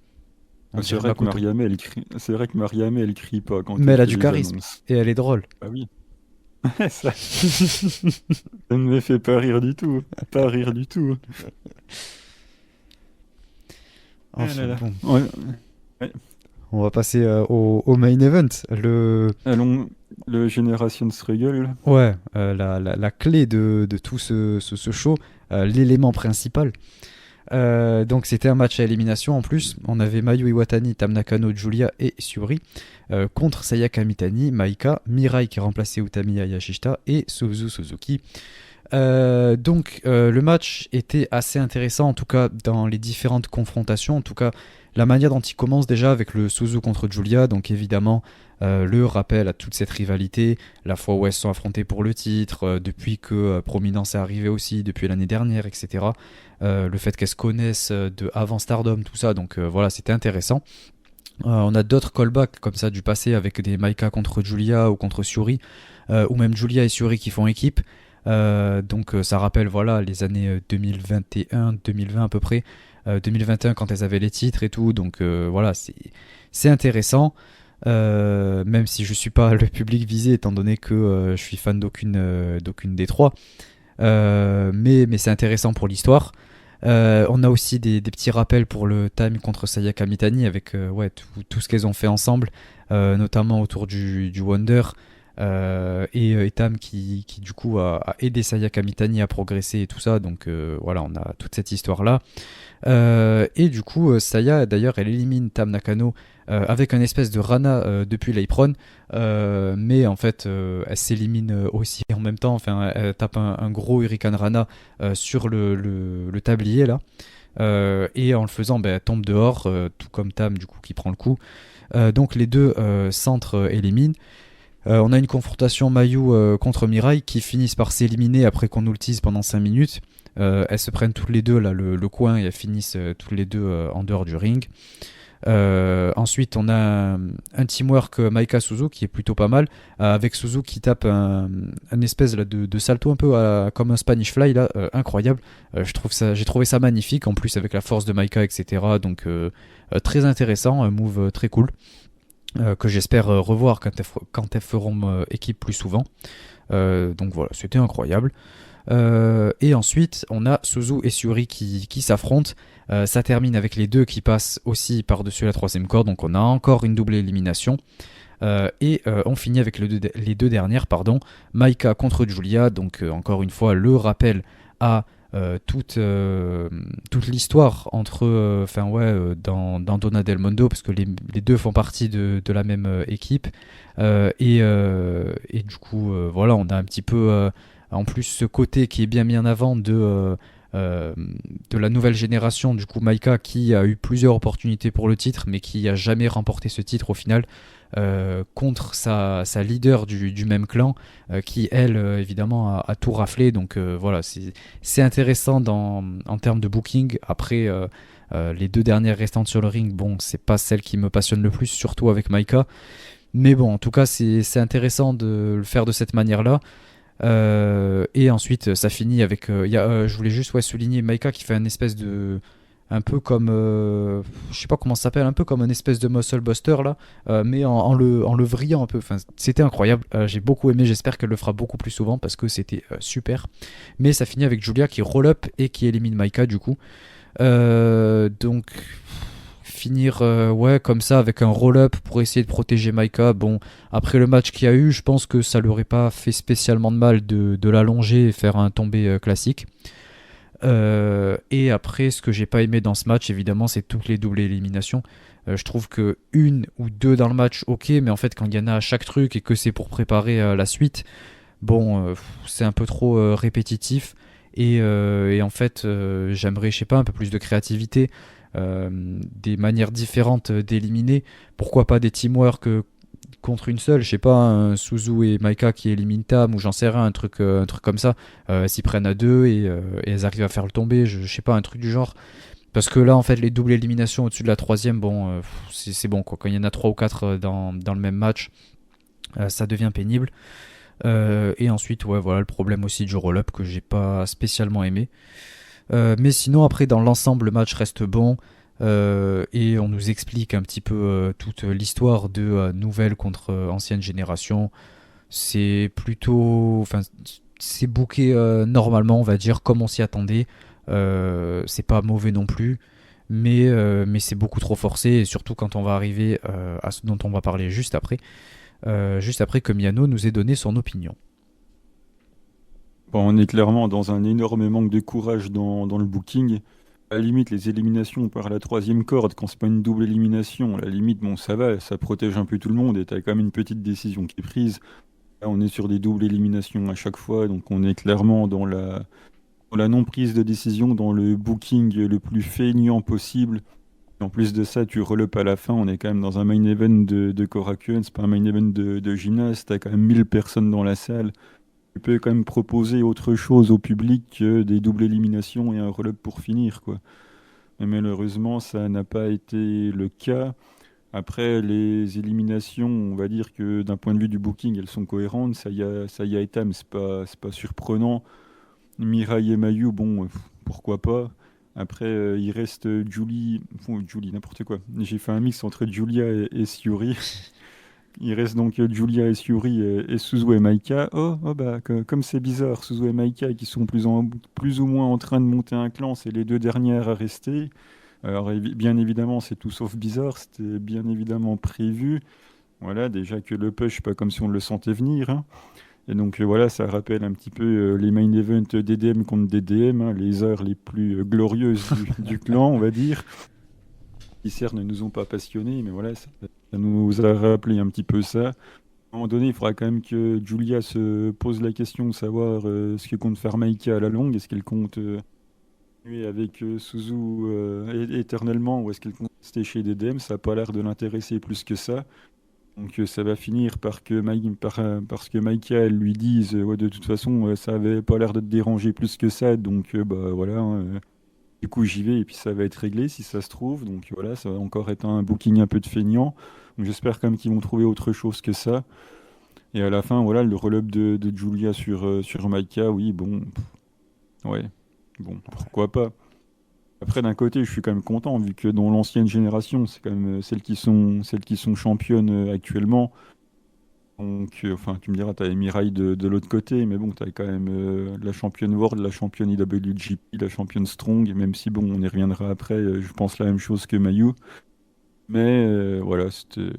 On c'est dirait vrai que Makoto. Mariamé, c'est vrai que Mariamé, elle crie pas quand Mais elle elle a fait du les charisme annonces. et elle est drôle. Ah oui. Ça, ça ne me fait pas rire du tout. Pas rire du tout. Ah Enfin là là. bon, Ouais, ouais. on va passer au main event. Allons, le Generation Struggle. Ouais, la clé de tout ce show, l'élément principal. Donc c'était un match à élimination en plus. On avait Mayu Iwatani, Tam Nakano, Julia et Syuri contre Sayaka Mitani, Maika, Mirai qui remplaçait Utami Hayashishita et Suzu Suzuki. Le match était assez intéressant en tout cas dans les différentes confrontations. En tout cas la manière dont il commence déjà avec le Suzu contre Julia. Donc évidemment le rappel à toute cette rivalité, la fois où elles se sont affrontées pour le titre, depuis que Prominence est arrivé aussi, depuis l'année dernière, etc. Le fait qu'elles se connaissent de avant Stardom, tout ça, donc voilà, c'était intéressant. On a d'autres callbacks comme ça du passé avec des Maika contre Julia ou contre Syuri, ou même Julia et Syuri qui font équipe. Ça rappelle voilà les années 2021, 2020 à peu près, 2021 quand elles avaient les titres et tout, donc voilà, c'est intéressant. Même si je suis pas le public visé étant donné que je suis fan d'aucune des trois. Mais c'est intéressant pour l'histoire. On a aussi des petits rappels pour le time contre Sayaka Mitani avec ouais, tout ce qu'elles ont fait ensemble, notamment autour du Wonder, et Tam qui du coup a aidé Sayaka Mitani à progresser et tout ça. Donc voilà, on a toute cette histoire là. Et du coup, Saya, d'ailleurs, elle élimine Tam Nakano avec un espèce de Rana depuis l'apron. Mais en fait, elle s'élimine aussi en même temps. Enfin, elle tape un gros Hurricane Rana sur le tablier là. Et en le faisant, elle tombe dehors, tout comme Tam, du coup, qui prend le coup. Donc les deux centres éliminent. On a une confrontation Mayu contre Mirai qui finissent par s'éliminer après qu'on nous le tease pendant 5 minutes. Elles se prennent toutes les deux là, le coin et elles finissent toutes les deux en dehors du ring. Ensuite, on a un teamwork Maika Suzu qui est plutôt pas mal, avec Suzu qui tape un espèce là, de salto un peu comme un Spanish Fly là, incroyable. J'ai trouvé ça magnifique en plus avec la force de Maika, etc. Donc très intéressant, un move très cool. Que j'espère revoir quand elles feront équipe plus souvent. Donc voilà, c'était incroyable. Et ensuite, on a Suzu et Syuri qui s'affrontent. Ça termine avec les deux qui passent aussi par-dessus la troisième corde. Donc on a encore une double élimination. On finit avec les deux dernières, pardon, Maika contre Julia. Donc encore une fois, le rappel à toute l'histoire entre, dans Donna del Mondo, parce que les deux font partie de la même équipe. Et du coup, voilà, on a un petit peu, en plus, ce côté qui est bien mis en avant euh, de la nouvelle génération, du coup, Maika, qui a eu plusieurs opportunités pour le titre, mais qui a jamais remporté ce titre au final. Contre sa leader du même clan, qui elle évidemment a tout raflé. Donc voilà, c'est intéressant en termes de booking. Après, les deux dernières restantes sur le ring, bon, c'est pas celle qui me passionne le plus, surtout avec Maika. Mais bon, en tout cas, c'est intéressant de le faire de cette manière-là. Et ensuite, ça finit avec. Je voulais juste souligner Maika qui fait un espèce de. Un peu comme. Je sais pas comment ça s'appelle, un peu comme un espèce de muscle buster là, mais en le vrillant un peu. Enfin, c'était incroyable. J'ai beaucoup aimé, j'espère qu'elle le fera beaucoup plus souvent parce que c'était super. Mais ça finit avec Julia qui roll up et qui élimine Maika du coup. Donc finir comme ça avec un roll-up pour essayer de protéger Maika. Bon, après le match qu'il y a eu, je pense que ça lui aurait pas fait spécialement de mal de l'allonger et faire un tombé classique. Et après, ce que j'ai pas aimé dans ce match, évidemment, c'est toutes les doubles éliminations. Je trouve que une ou deux dans le match, ok, mais en fait, quand il y en a à chaque truc et que c'est pour préparer la suite, bon, c'est un peu trop répétitif. Et en fait, j'aimerais, je sais pas, un peu plus de créativité, des manières différentes d'éliminer. Pourquoi pas des teamwork contre une seule, je sais pas, un Suzu et Maika qui éliminent Tam, ou j'en sais rien, un truc comme ça. S'y prennent à deux et elles arrivent à faire le tomber, je sais pas, un truc du genre. Parce que là, en fait, les doubles éliminations au-dessus de la troisième, bon, c'est bon quoi. Quand il y en a trois ou quatre dans le même match, ça devient pénible. Et ensuite, ouais, voilà le problème aussi du roll-up que j'ai pas spécialement aimé. Mais sinon, après, dans l'ensemble, le match reste bon. Et on nous explique un petit peu toute l'histoire de nouvelle contre ancienne génération. C'est plutôt. Enfin, c'est booké normalement, on va dire, comme on s'y attendait. C'est pas mauvais non plus. Mais c'est beaucoup trop forcé. Et surtout quand on va arriver à ce dont on va parler juste après que Miano nous ait donné son opinion. Bon, on est clairement dans un énorme manque de courage dans le booking. À la limite, les éliminations par la troisième corde, quand c'est pas une double élimination, à la limite, bon, ça va, ça protège un peu tout le monde et t'as quand même une petite décision qui est prise. Là, on est sur des doubles éliminations à chaque fois, donc on est clairement dans la non-prise de décision, dans le booking le plus feignant possible. Et en plus de ça, tu relopes à la fin, on est quand même dans un main event de Korakuen, c'est pas un main event de gymnase, t'as quand même 1000 personnes dans la salle. Tu peux quand même proposer autre chose au public que des doubles éliminations et un roll-up pour finir, quoi. Mais malheureusement, ça n'a pas été le cas. Après, les éliminations, on va dire que d'un point de vue du booking, elles sont cohérentes. Ça y a Etam, c'est pas surprenant. Mirai et Mayu, bon, pourquoi pas. Après, il reste Julie, enfin, Julie, n'importe quoi. J'ai fait un mix entre Julia et Syuri. Il reste donc Julia et Syuri et Suzu et Maika. Oh bah, comme c'est bizarre, Suzu et Maika qui sont plus ou moins en train de monter un clan, c'est les deux dernières à rester. Alors bien évidemment, c'est tout sauf bizarre, c'était bien évidemment prévu. Voilà, déjà que le push, pas comme si on le sentait venir, hein. Et donc voilà, ça rappelle un petit peu les main events DDM contre DDM, hein, les heures les plus glorieuses du clan, on va dire. Qui certes ne nous ont pas passionnés, mais voilà, ça nous a rappelé un petit peu ça. À un moment donné, il faudra quand même que Julia se pose la question de savoir ce que compte faire Maika à la longue. Est-ce qu'elle compte continuer avec Suzu éternellement ou est-ce qu'elle compte rester chez DDM? Ça n'a pas l'air de l'intéresser plus que ça. Donc ça va finir parce que Maika elle lui dise ouais, de toute façon ça avait pas l'air de te déranger plus que ça. Donc bah voilà, hein, du coup j'y vais et puis ça va être réglé si ça se trouve. Donc voilà, ça va encore être un booking un peu de feignant. Donc j'espère quand même qu'ils vont trouver autre chose que ça. Et à la fin, voilà, le roll-up de Julia sur Maika, oui, bon, ouais, bon, pourquoi pas. Après, d'un côté, je suis quand même content, vu que dans l'ancienne génération, c'est quand même celles qui sont championnes actuellement. Donc, enfin, tu me diras, t'as Mirai de l'autre côté, mais bon, t'as quand même la championne World, la championne IWGP, la championne Strong, même si, bon, on y reviendra après, je pense la même chose que Mayu. Mais voilà, c'était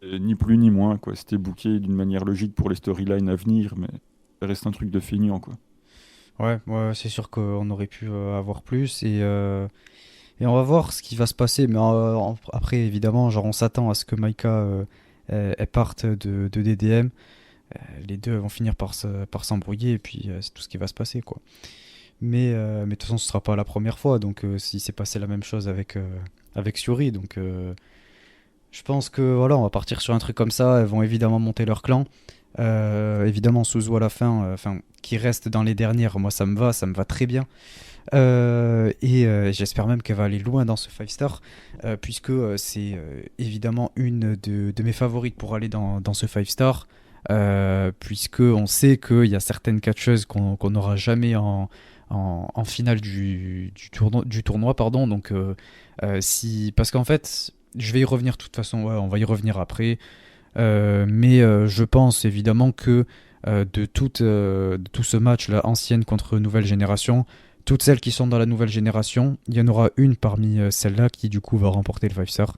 Ni plus ni moins, quoi. C'était booké d'une manière logique pour les storylines à venir, mais ça reste un truc de feignant, quoi. Ouais, ouais, c'est sûr qu'on aurait pu avoir plus et on va voir ce qui va se passer. Mais après, évidemment, genre on s'attend à ce que Maika elle parte de DDM. Les deux vont finir par s'embrouiller et puis c'est tout ce qui va se passer, quoi. Mais de toute façon, ce sera pas la première fois. Donc, si c'est passé la même chose avec Shuri, donc je pense que voilà, on va partir sur un truc comme ça. Elles vont évidemment monter leur clan. Évidemment, Suzu à la fin, qui reste dans les dernières, moi ça me va très bien. Et j'espère même qu'elle va aller loin dans ce 5 star, puisque c'est évidemment une de mes favorites pour aller dans ce 5 star. Puisque on sait qu'il y a certaines catcheuses qu'on n'aura jamais en finale du tournoi, pardon. Donc, parce qu'en fait, je vais y revenir de toute façon, ouais, on va y revenir après. Mais je pense évidemment que de tout ce match-là, ancienne contre nouvelle génération, toutes celles qui sont dans la nouvelle génération, il y en aura une parmi celles-là qui du coup va remporter le 5 star.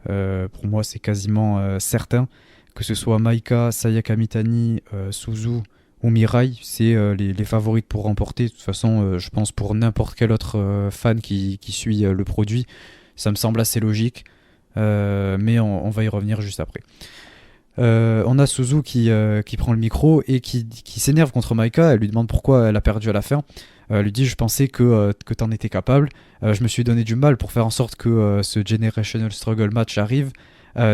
Pour moi, c'est quasiment certain. Que ce soit Maika, Sayaka Mitani, Suzu ou Mirai, c'est les favorites pour remporter. De toute façon, je pense pour n'importe quel autre fan qui suit le produit, ça me semble assez logique. Mais on va y revenir juste après. On a Suzu qui prend le micro et qui s'énerve contre Maika. Elle lui demande pourquoi elle a perdu à la fin. Elle lui dit: je pensais que t'en étais capable. Je me suis donné du mal pour faire en sorte que ce Generational Struggle match arrive.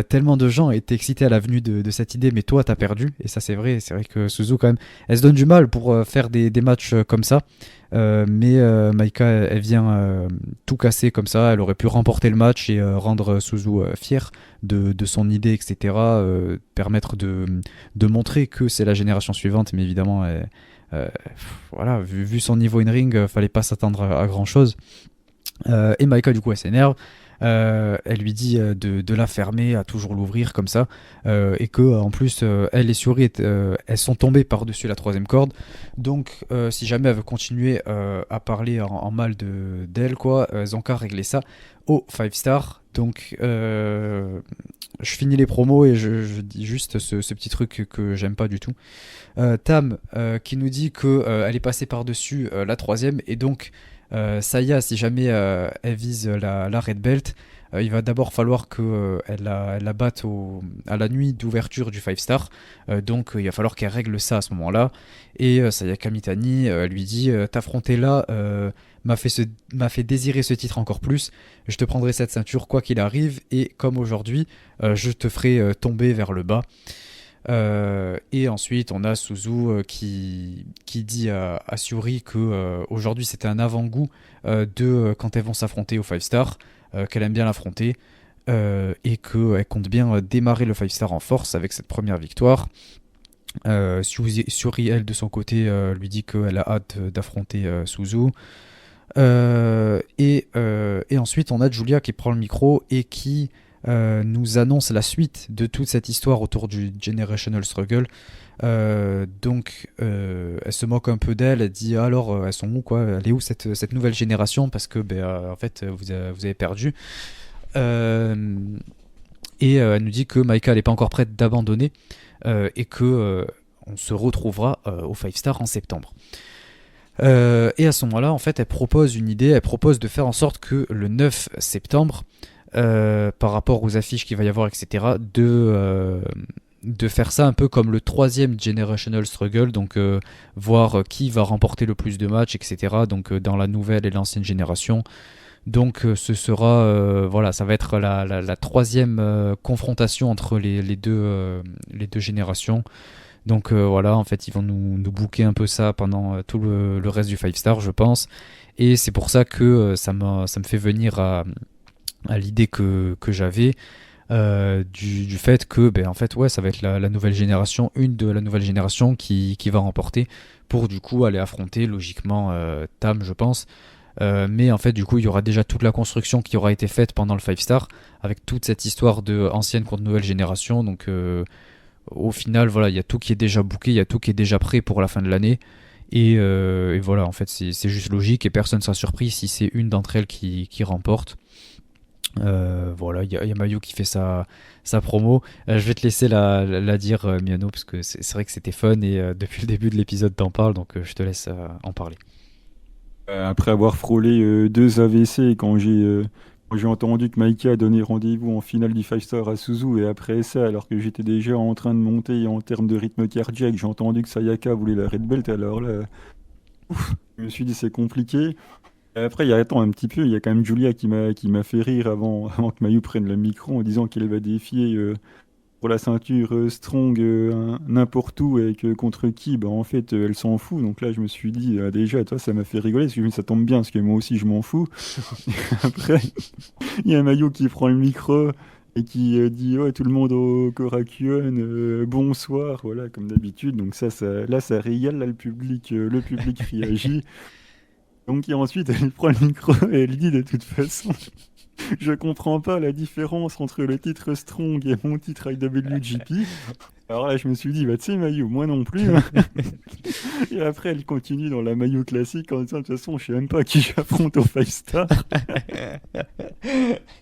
Tellement de gens étaient excités à la venue de cette idée, mais toi t'as perdu. Et ça c'est vrai que Suzu quand même, elle se donne du mal pour faire des matchs comme ça. Mais Maika elle vient tout casser comme ça. Elle aurait pu remporter le match et rendre Suzu fier de son idée, etc. Permettre de montrer que c'est la génération suivante, mais évidemment voilà, vu son niveau in-ring, fallait pas s'attendre à grand chose. Et Maika du coup elle s'énerve. Elle lui dit de la fermer, à toujours l'ouvrir comme ça, et que en plus elle et Shuri elles sont tombées par-dessus la troisième corde. Donc si jamais elle veut continuer à parler en mal d'elle, quoi, elles ont qu'à régler ça au 5 star. Donc je finis les promos et je dis juste ce petit truc que j'aime pas du tout. Tam qui nous dit que elle est passée par-dessus la troisième, et donc Saya, si jamais elle vise la Red Belt, il va d'abord falloir qu'elle la batte à la nuit d'ouverture du 5 star. Donc il va falloir qu'elle règle ça à ce moment-là. Et Sayaka Mitani lui dit: t'affronter là m'a fait désirer ce titre encore plus. Je te prendrai cette ceinture quoi qu'il arrive, et comme aujourd'hui, je te ferai tomber vers le bas. Et ensuite on a Suzu qui dit à Shuri que aujourd'hui c'était un avant-goût de quand elles vont s'affronter au 5 star, qu'elle aime bien l'affronter, et qu'elle compte bien démarrer le 5 star en force avec cette première victoire. Shuri elle de son côté lui dit qu'elle a hâte d'affronter Suzu. Et ensuite on a Julia qui prend le micro et qui nous annonce la suite de toute cette histoire autour du Generational Struggle. Donc elle se moque un peu d'elle, elle dit: alors elles sont où, quoi, elle est où cette nouvelle génération, parce que en fait vous avez perdu. Et elle nous dit que Maika n'est pas encore prête d'abandonner, et que on se retrouvera au 5 star en septembre. Et à ce moment-là, en fait, elle propose une idée, elle propose de faire en sorte que le 9 septembre, par rapport aux affiches qu'il va y avoir, etc., de faire ça un peu comme le troisième Generational Struggle, donc voir qui va remporter le plus de matchs, etc., donc dans la nouvelle et l'ancienne génération. Donc ce sera, voilà, ça va être la troisième confrontation entre les deux générations. Donc voilà, en fait, ils vont nous booker un peu ça pendant tout le reste du 5 star, je pense. Et c'est pour ça que ça me fait venir à l'idée que j'avais, du fait que en fait ouais, ça va être la nouvelle génération, une de la nouvelle génération qui va remporter, pour du coup aller affronter logiquement Tam, je pense. Mais en fait du coup il y aura déjà toute la construction qui aura été faite pendant le 5 star, avec toute cette histoire de ancienne contre nouvelle génération. Donc au final voilà, il y a tout qui est déjà booké, il y a tout qui est déjà prêt pour la fin de l'année. Et voilà, en fait c'est juste logique, et personne ne sera surpris si c'est une d'entre elles qui remporte. Voilà, il y a Mayu qui fait sa promo. Je vais te laisser la dire, Miano, parce que c'est vrai que c'était fun et depuis le début de l'épisode t'en parles, donc je te laisse en parler. Après avoir frôlé 2 AVC, quand j'ai entendu que Maika a donné rendez-vous en finale du Five Star à Suzu, et après ça, alors que j'étais déjà en train de monter en termes de rythme cardiaque, j'ai entendu que Sayaka voulait la Red Belt, alors là, je me suis dit c'est compliqué. Et après, attends un petit peu, il y a quand même Julia qui m'a fait rire avant que Mayu prenne le micro en disant qu'elle va défier pour la ceinture Strong n'importe où et que contre qui, bah en fait elle s'en fout. Donc là je me suis dit déjà toi ça m'a fait rigoler parce que je me dis, ça tombe bien parce que moi aussi je m'en fous. Après il y a Mayu qui prend le micro et qui dit ouais tout le monde au Korakuen bonsoir voilà comme d'habitude. Donc là ça régale là, le public réagit. Donc et ensuite elle prend le micro et elle dit de toute façon je comprends pas la différence entre le titre Strong et mon titre IWGP. Alors là, je me suis dit, bah, tu sais, Mayu, moi non plus, hein. Et après, elle continue dans la Mayu classique en disant, de toute façon, je sais même pas qui j'affronte au 5 Star.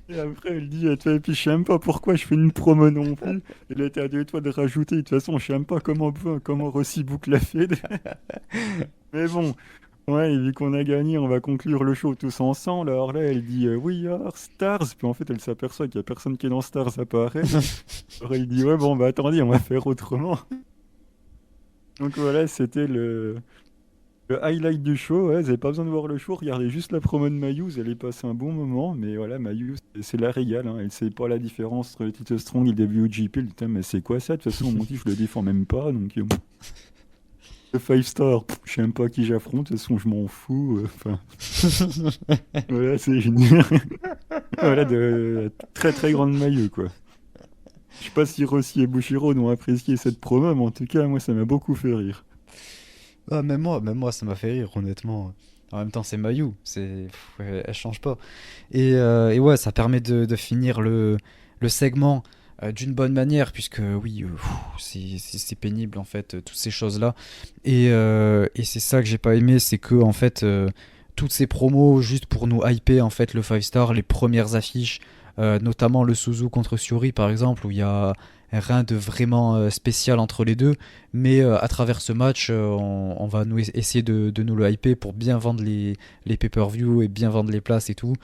Et après, elle dit, et puis je sais même pas pourquoi je fais une promo non plus. Elle était à 2 doigts de rajouter, de toute façon, je sais même pas comment Rossi boucle la fed. Mais bon, ouais, et vu qu'on a gagné, on va conclure le show tous ensemble. Alors là, elle dit We are Stars. Puis en fait, elle s'aperçoit qu'il n'y a personne qui est dans Stars à part elle. Alors elle dit ouais, bon, bah attendez, on va faire autrement. Donc voilà, c'était le highlight du show. Ouais, vous n'avez pas besoin de voir le show, regardez juste la promo de Mayu, vous allez passer un bon moment. Mais voilà, Mayu, c'est la régale, hein. Elle sait pas la différence entre le titre Strong et le WGP. Elle dit, putain, mais c'est quoi ça? De toute façon, mon titre, je le défends même pas. Donc, le 5 Star, je sais même pas qui j'affronte, de toute façon, je m'en fous. Enfin, voilà, c'est génial. Voilà, de très très grande maillot, quoi. Je sais pas si Rossi et Bushiro ont apprécié cette promo, mais en tout cas, moi, ça m'a beaucoup fait rire. Ah, même moi, ça m'a fait rire, honnêtement. En même temps, c'est Mayu, elle change pas. Et ouais, ça permet de finir le segment d'une bonne manière, puisque oui, c'est pénible en fait, toutes ces choses-là. Et c'est ça que j'ai pas aimé, c'est que en fait, toutes ces promos juste pour nous hyper en fait le 5 star, les premières affiches, notamment le Suzu contre Syuri par exemple, où il y a rien de vraiment spécial entre les deux, mais à travers ce match, on va essayer de nous le hyper pour bien vendre les pay-per-view et bien vendre les places et tout.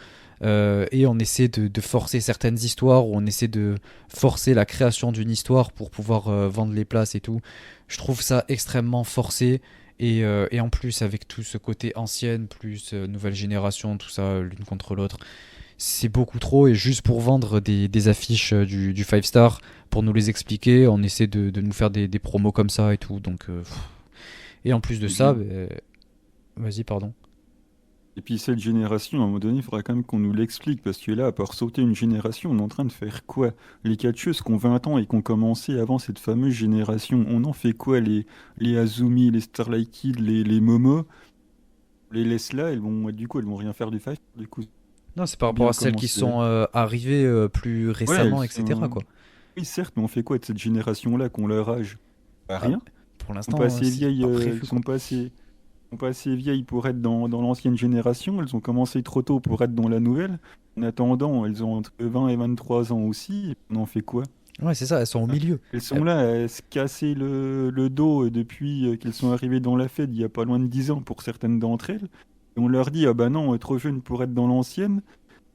Et on essaie de forcer certaines histoires, ou on essaie de forcer la création d'une histoire pour pouvoir vendre les places et tout. Je trouve ça extrêmement forcé. Et en plus, avec tout ce côté ancienne, plus nouvelle génération, tout ça, l'une contre l'autre, c'est beaucoup trop. Et juste pour vendre des affiches du 5 star, pour nous les expliquer, on essaie de nous faire des promos comme ça et tout. Donc, et en plus de Et ça, puis, vas-y, pardon. et puis cette génération, à un moment donné, il faudra quand même qu'on nous l'explique, parce que là, à part sauter une génération, on est en train de faire quoi? Les catcheuses qui ont 20 ans et qui ont commencé avant cette fameuse génération, on en fait quoi? Les Azumi, les Starlight Kid, les Momo, les laisse là, elles vont rien faire du fight, du coup, Non, c'est par rapport bien à celles qui commencer. sont arrivées plus Ouais, récemment, etc., quoi. Oui, certes, mais on fait quoi de cette génération-là qu'on leur âge? Bah, Ah, rien. pour Elles sont pas l'instant, assez c'est vieilles, pas elles prévu, quoi. sont pas assez vieilles pour être dans l'ancienne génération. Elles ont commencé trop tôt pour être dans la nouvelle. En attendant, elles ont entre 20 et 23 ans aussi. Et on en fait quoi? Ouais, c'est ça, elles sont au Hein. milieu. Elles Euh, sont là à se casser le dos depuis qu'elles sont arrivées dans la Fed il y a pas loin de 10 ans pour certaines d'entre elles. Et on leur dit, ah bah non, trop jeune pour être dans l'ancienne.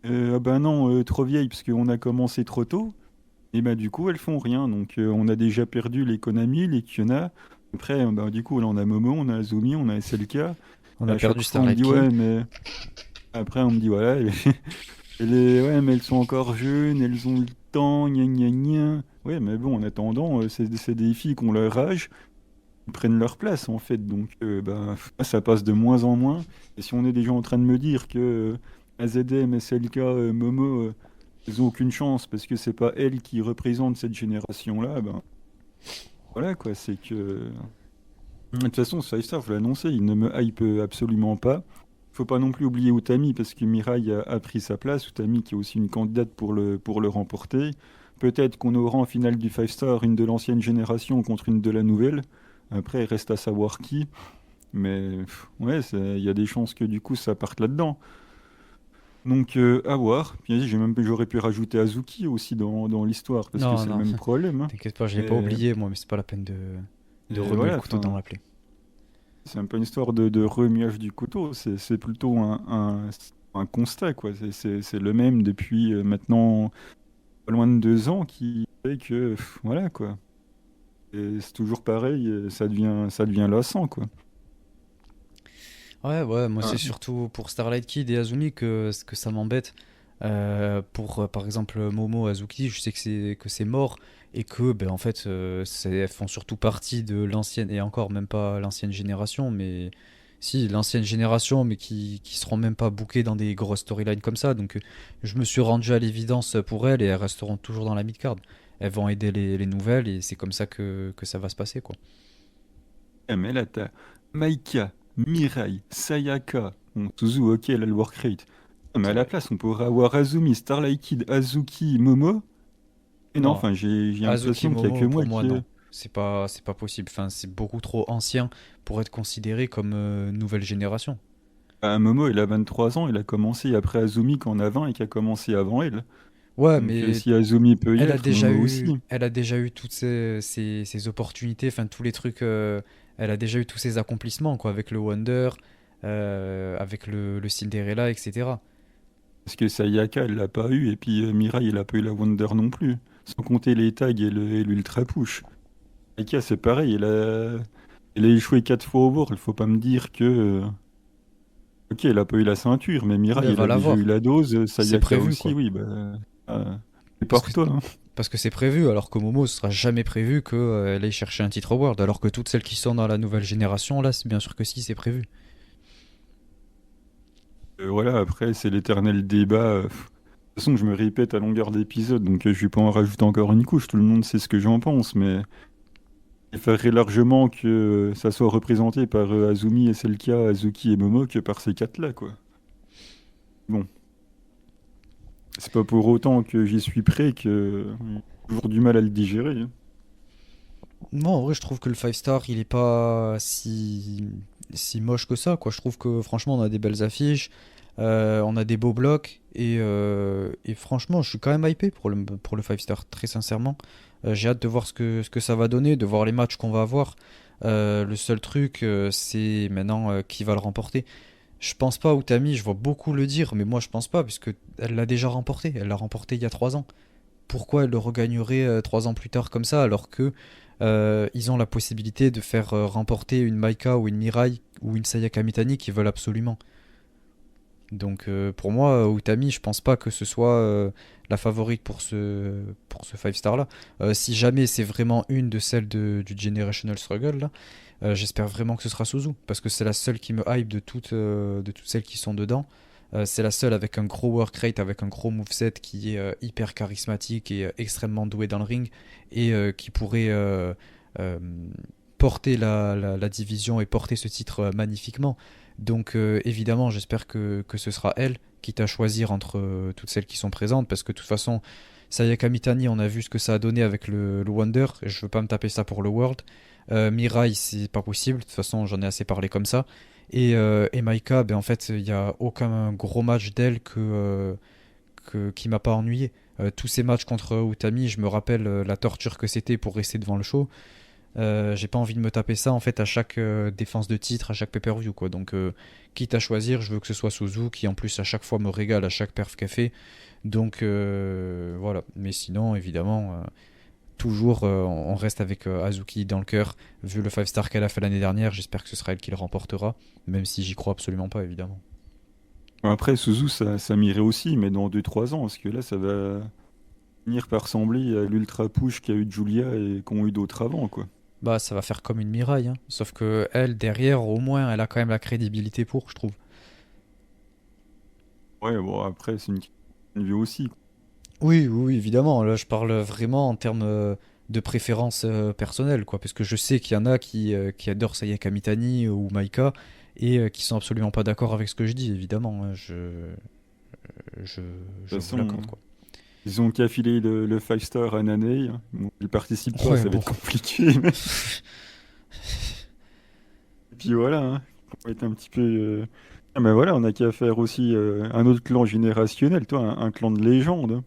Ah bah non, trop vieille parce qu'on a commencé trop tôt. Et bah du coup, elles font rien. Donc on a déjà perdu les Konami, les Kiona. Après, bah, du coup, là, on a Momo, on a Azumi, on a SLK. on Et a à chaque perdu fois, on me Starlight dit, Kid. ouais, mais... Après, on me dit, voilà, ouais, mais elles sont encore jeunes, elles ont le temps, gna gna gna. Ouais, mais bon, en attendant, c'est des filles qui ont leur âge, qui prennent leur place, en fait. Donc, bah, ça passe de moins en moins. Et si on est déjà en train de me dire que AZM, SLK, Momo, elles ont aucune chance parce que c'est pas elles qui représentent cette génération-là, ben voilà quoi, c'est que. De toute façon, ça, ça, faut l'annoncer, il ne me hype absolument pas. Faut pas non plus oublier Utami parce que Mirai a pris sa place. Utami qui est aussi une candidate pour le remporter. Peut-être qu'on aura en finale du 5 Star une de l'ancienne génération contre une de la nouvelle. Après, il reste à savoir qui. Mais ouais, il y a des chances que du coup ça parte là-dedans. Donc, à voir. Puis j'aurais pu rajouter Azuki aussi dans l'histoire, parce que Non, c'est le non, même problème, hein. t'inquiète pas, je l'ai pas Et, oublié, moi, mais c'est pas la peine de et remuer le voilà, couteau dans enfin, la plaie. c'est un peu une histoire de remuage du couteau. C'est plutôt un constat, quoi. C'est le même depuis maintenant pas loin de 2 ans qui fait que, voilà, quoi. Et c'est toujours pareil, et ça devient lassant, quoi. Ouais, ouais, moi c'est Ah, surtout pour Starlight Kid et Azumi que ça m'embête. Pour par exemple Momo Azuki, je sais que c'est mort et que ben en fait elles font surtout partie de l'ancienne et encore même pas l'ancienne génération, mais si l'ancienne génération, mais qui seront même pas bookées dans des grosses storylines comme ça. Donc je me suis rendu à l'évidence pour elles et elles resteront toujours dans la mid-card. Elles vont aider les nouvelles et c'est comme ça que ça va se passer quoi. mais là, t'as Maika, Mirai, Sayaka. Bon, Suzu, ok, elle a le work rate. Ah, mais à C'est la vrai. place, on pourrait avoir Azumi, Starlight Kid, Azuki, Momo. Et non, Non, enfin, j'ai Azuki l'impression qu'il n'y a que Momo, pour moi moi, qui. non. C'est pas possible. Enfin, c'est beaucoup trop ancien pour être considéré comme nouvelle génération. Ah, Momo, il a 23 ans, il a commencé après Azumi qui en a 20 et qui a commencé avant elle. Ouais, Donc mais si Azumi peut y être, Momo aussi. elle a déjà eu toutes ces opportunités, enfin tous les trucs. Elle a déjà eu tous ses accomplissements, quoi, avec le Wonder, avec le Cinderella, etc. Parce que Sayaka, elle l'a pas eu, et puis Mirai, il a pas eu la Wonder non plus. Sans compter les tags et l'Ultra Push. Sayaka, c'est pareil, il a échoué 4 fois au World. Faut pas me dire que. Ok, il a pas eu la ceinture, mais Mais Mirai, elle il va a déjà eu l'avoir. la dose, C'est Sayaka prévu, aussi, quoi. oui, bah. C'est Parce que par toi, hein. Parce que c'est prévu, alors que Momo, ce sera jamais prévu qu'elle aille chercher un titre World. Alors que toutes celles qui sont dans la nouvelle génération, là, c'est bien sûr que si, c'est prévu. Voilà, après, c'est l'éternel débat. De toute façon, je me répète à longueur d'épisode, donc je vais pas en rajouter encore une couche. Tout le monde sait ce que j'en pense, mais je préférerais largement que ça soit représenté par Azumi, SLK, Azuki et Momo que par ces quatre-là, quoi. Bon, c'est pas pour autant que j'y suis prêt que j'ai toujours du mal à le digérer, hein. Moi, en vrai, je trouve que le 5 star, il est pas si moche que ça, quoi. Je trouve que franchement, on a des belles affiches, on a des beaux blocs, et franchement, je suis quand même hypé pour le 5 star, très sincèrement. J'ai hâte de voir ce que ça va donner, de voir les matchs qu'on va avoir. Le seul truc, c'est maintenant qui va le remporter. Je pense pas, Utami, je vois beaucoup le dire, mais moi je pense pas, puisque elle l'a déjà remporté. Elle l'a remporté il y a 3 ans. Pourquoi elle le regagnerait 3 ans plus tard comme ça, alors que ils ont la possibilité de faire remporter une Maika ou une Mirai ou une Sayaka Mitani qui veulent absolument. Donc pour moi, Utami, je pense pas que ce soit la favorite pour ce 5 star là. Si jamais c'est vraiment une de celles du Generational Struggle là, j'espère vraiment que ce sera Suzu, parce que c'est la seule qui me hype de toutes celles qui sont dedans. C'est la seule avec un gros work rate, avec un gros moveset qui est hyper charismatique et extrêmement doué dans le ring, et qui pourrait euh, porter la division et porter ce titre magnifiquement. Donc évidemment, j'espère que ce sera elle, quitte à choisir entre toutes celles qui sont présentes, parce que de toute façon, Sayaka Mitani, on a vu ce que ça a donné avec le Wonder, et je veux pas me taper ça pour le World. Mirai, c'est pas possible, de toute façon, j'en ai assez parlé comme ça. Et Maika, ben en fait, il n'y a aucun gros match d'elle qui m'a pas ennuyé. Tous ces matchs contre Utami, je me rappelle la torture que c'était pour rester devant le show. J'ai pas envie de me taper ça en fait à chaque défense de titre, à chaque pay-per-view quoi. Donc quitte à choisir, je veux que ce soit Suzu qui en plus à chaque fois me régale à chaque perf qu'elle fait. Donc voilà. Mais sinon évidemment toujours on reste avec Azuki dans le cœur. Vu le 5 star qu'elle a fait l'année dernière, j'espère que ce sera elle qui le remportera. Même si j'y crois absolument pas évidemment. Bon, après, Suzu, ça m'irait aussi, mais dans 2 3 ans, parce que là, ça va finir par ressembler à l'Ultra Push qu'a eu Julia et qu'ont eu d'autres avant, quoi. Bah ça va faire comme une Mirai, hein. Sauf que elle derrière au moins elle a quand même la crédibilité pour, je trouve. Ouais, bon, après, c'est une question de vue aussi, quoi. Oui, oui, oui, évidemment. Là, je parle vraiment en termes de préférence personnelle, quoi. Parce que je sais qu'il y en a qui adorent Sayaka Mitani ou Maika et qui sont absolument pas d'accord avec ce que je dis, évidemment, hein. Je, De je toute vous façon, l'accorde, quoi. ils ont qu'à filer le 5 star à Nanae, hein. Bon, ils participent pas, Ouais, ça va bon. être compliqué, mais... Et puis voilà, hein. On va être un petit peu Ah, mais voilà, on a qu'à faire aussi un autre clan générationnel, toi, un clan de légende, hein.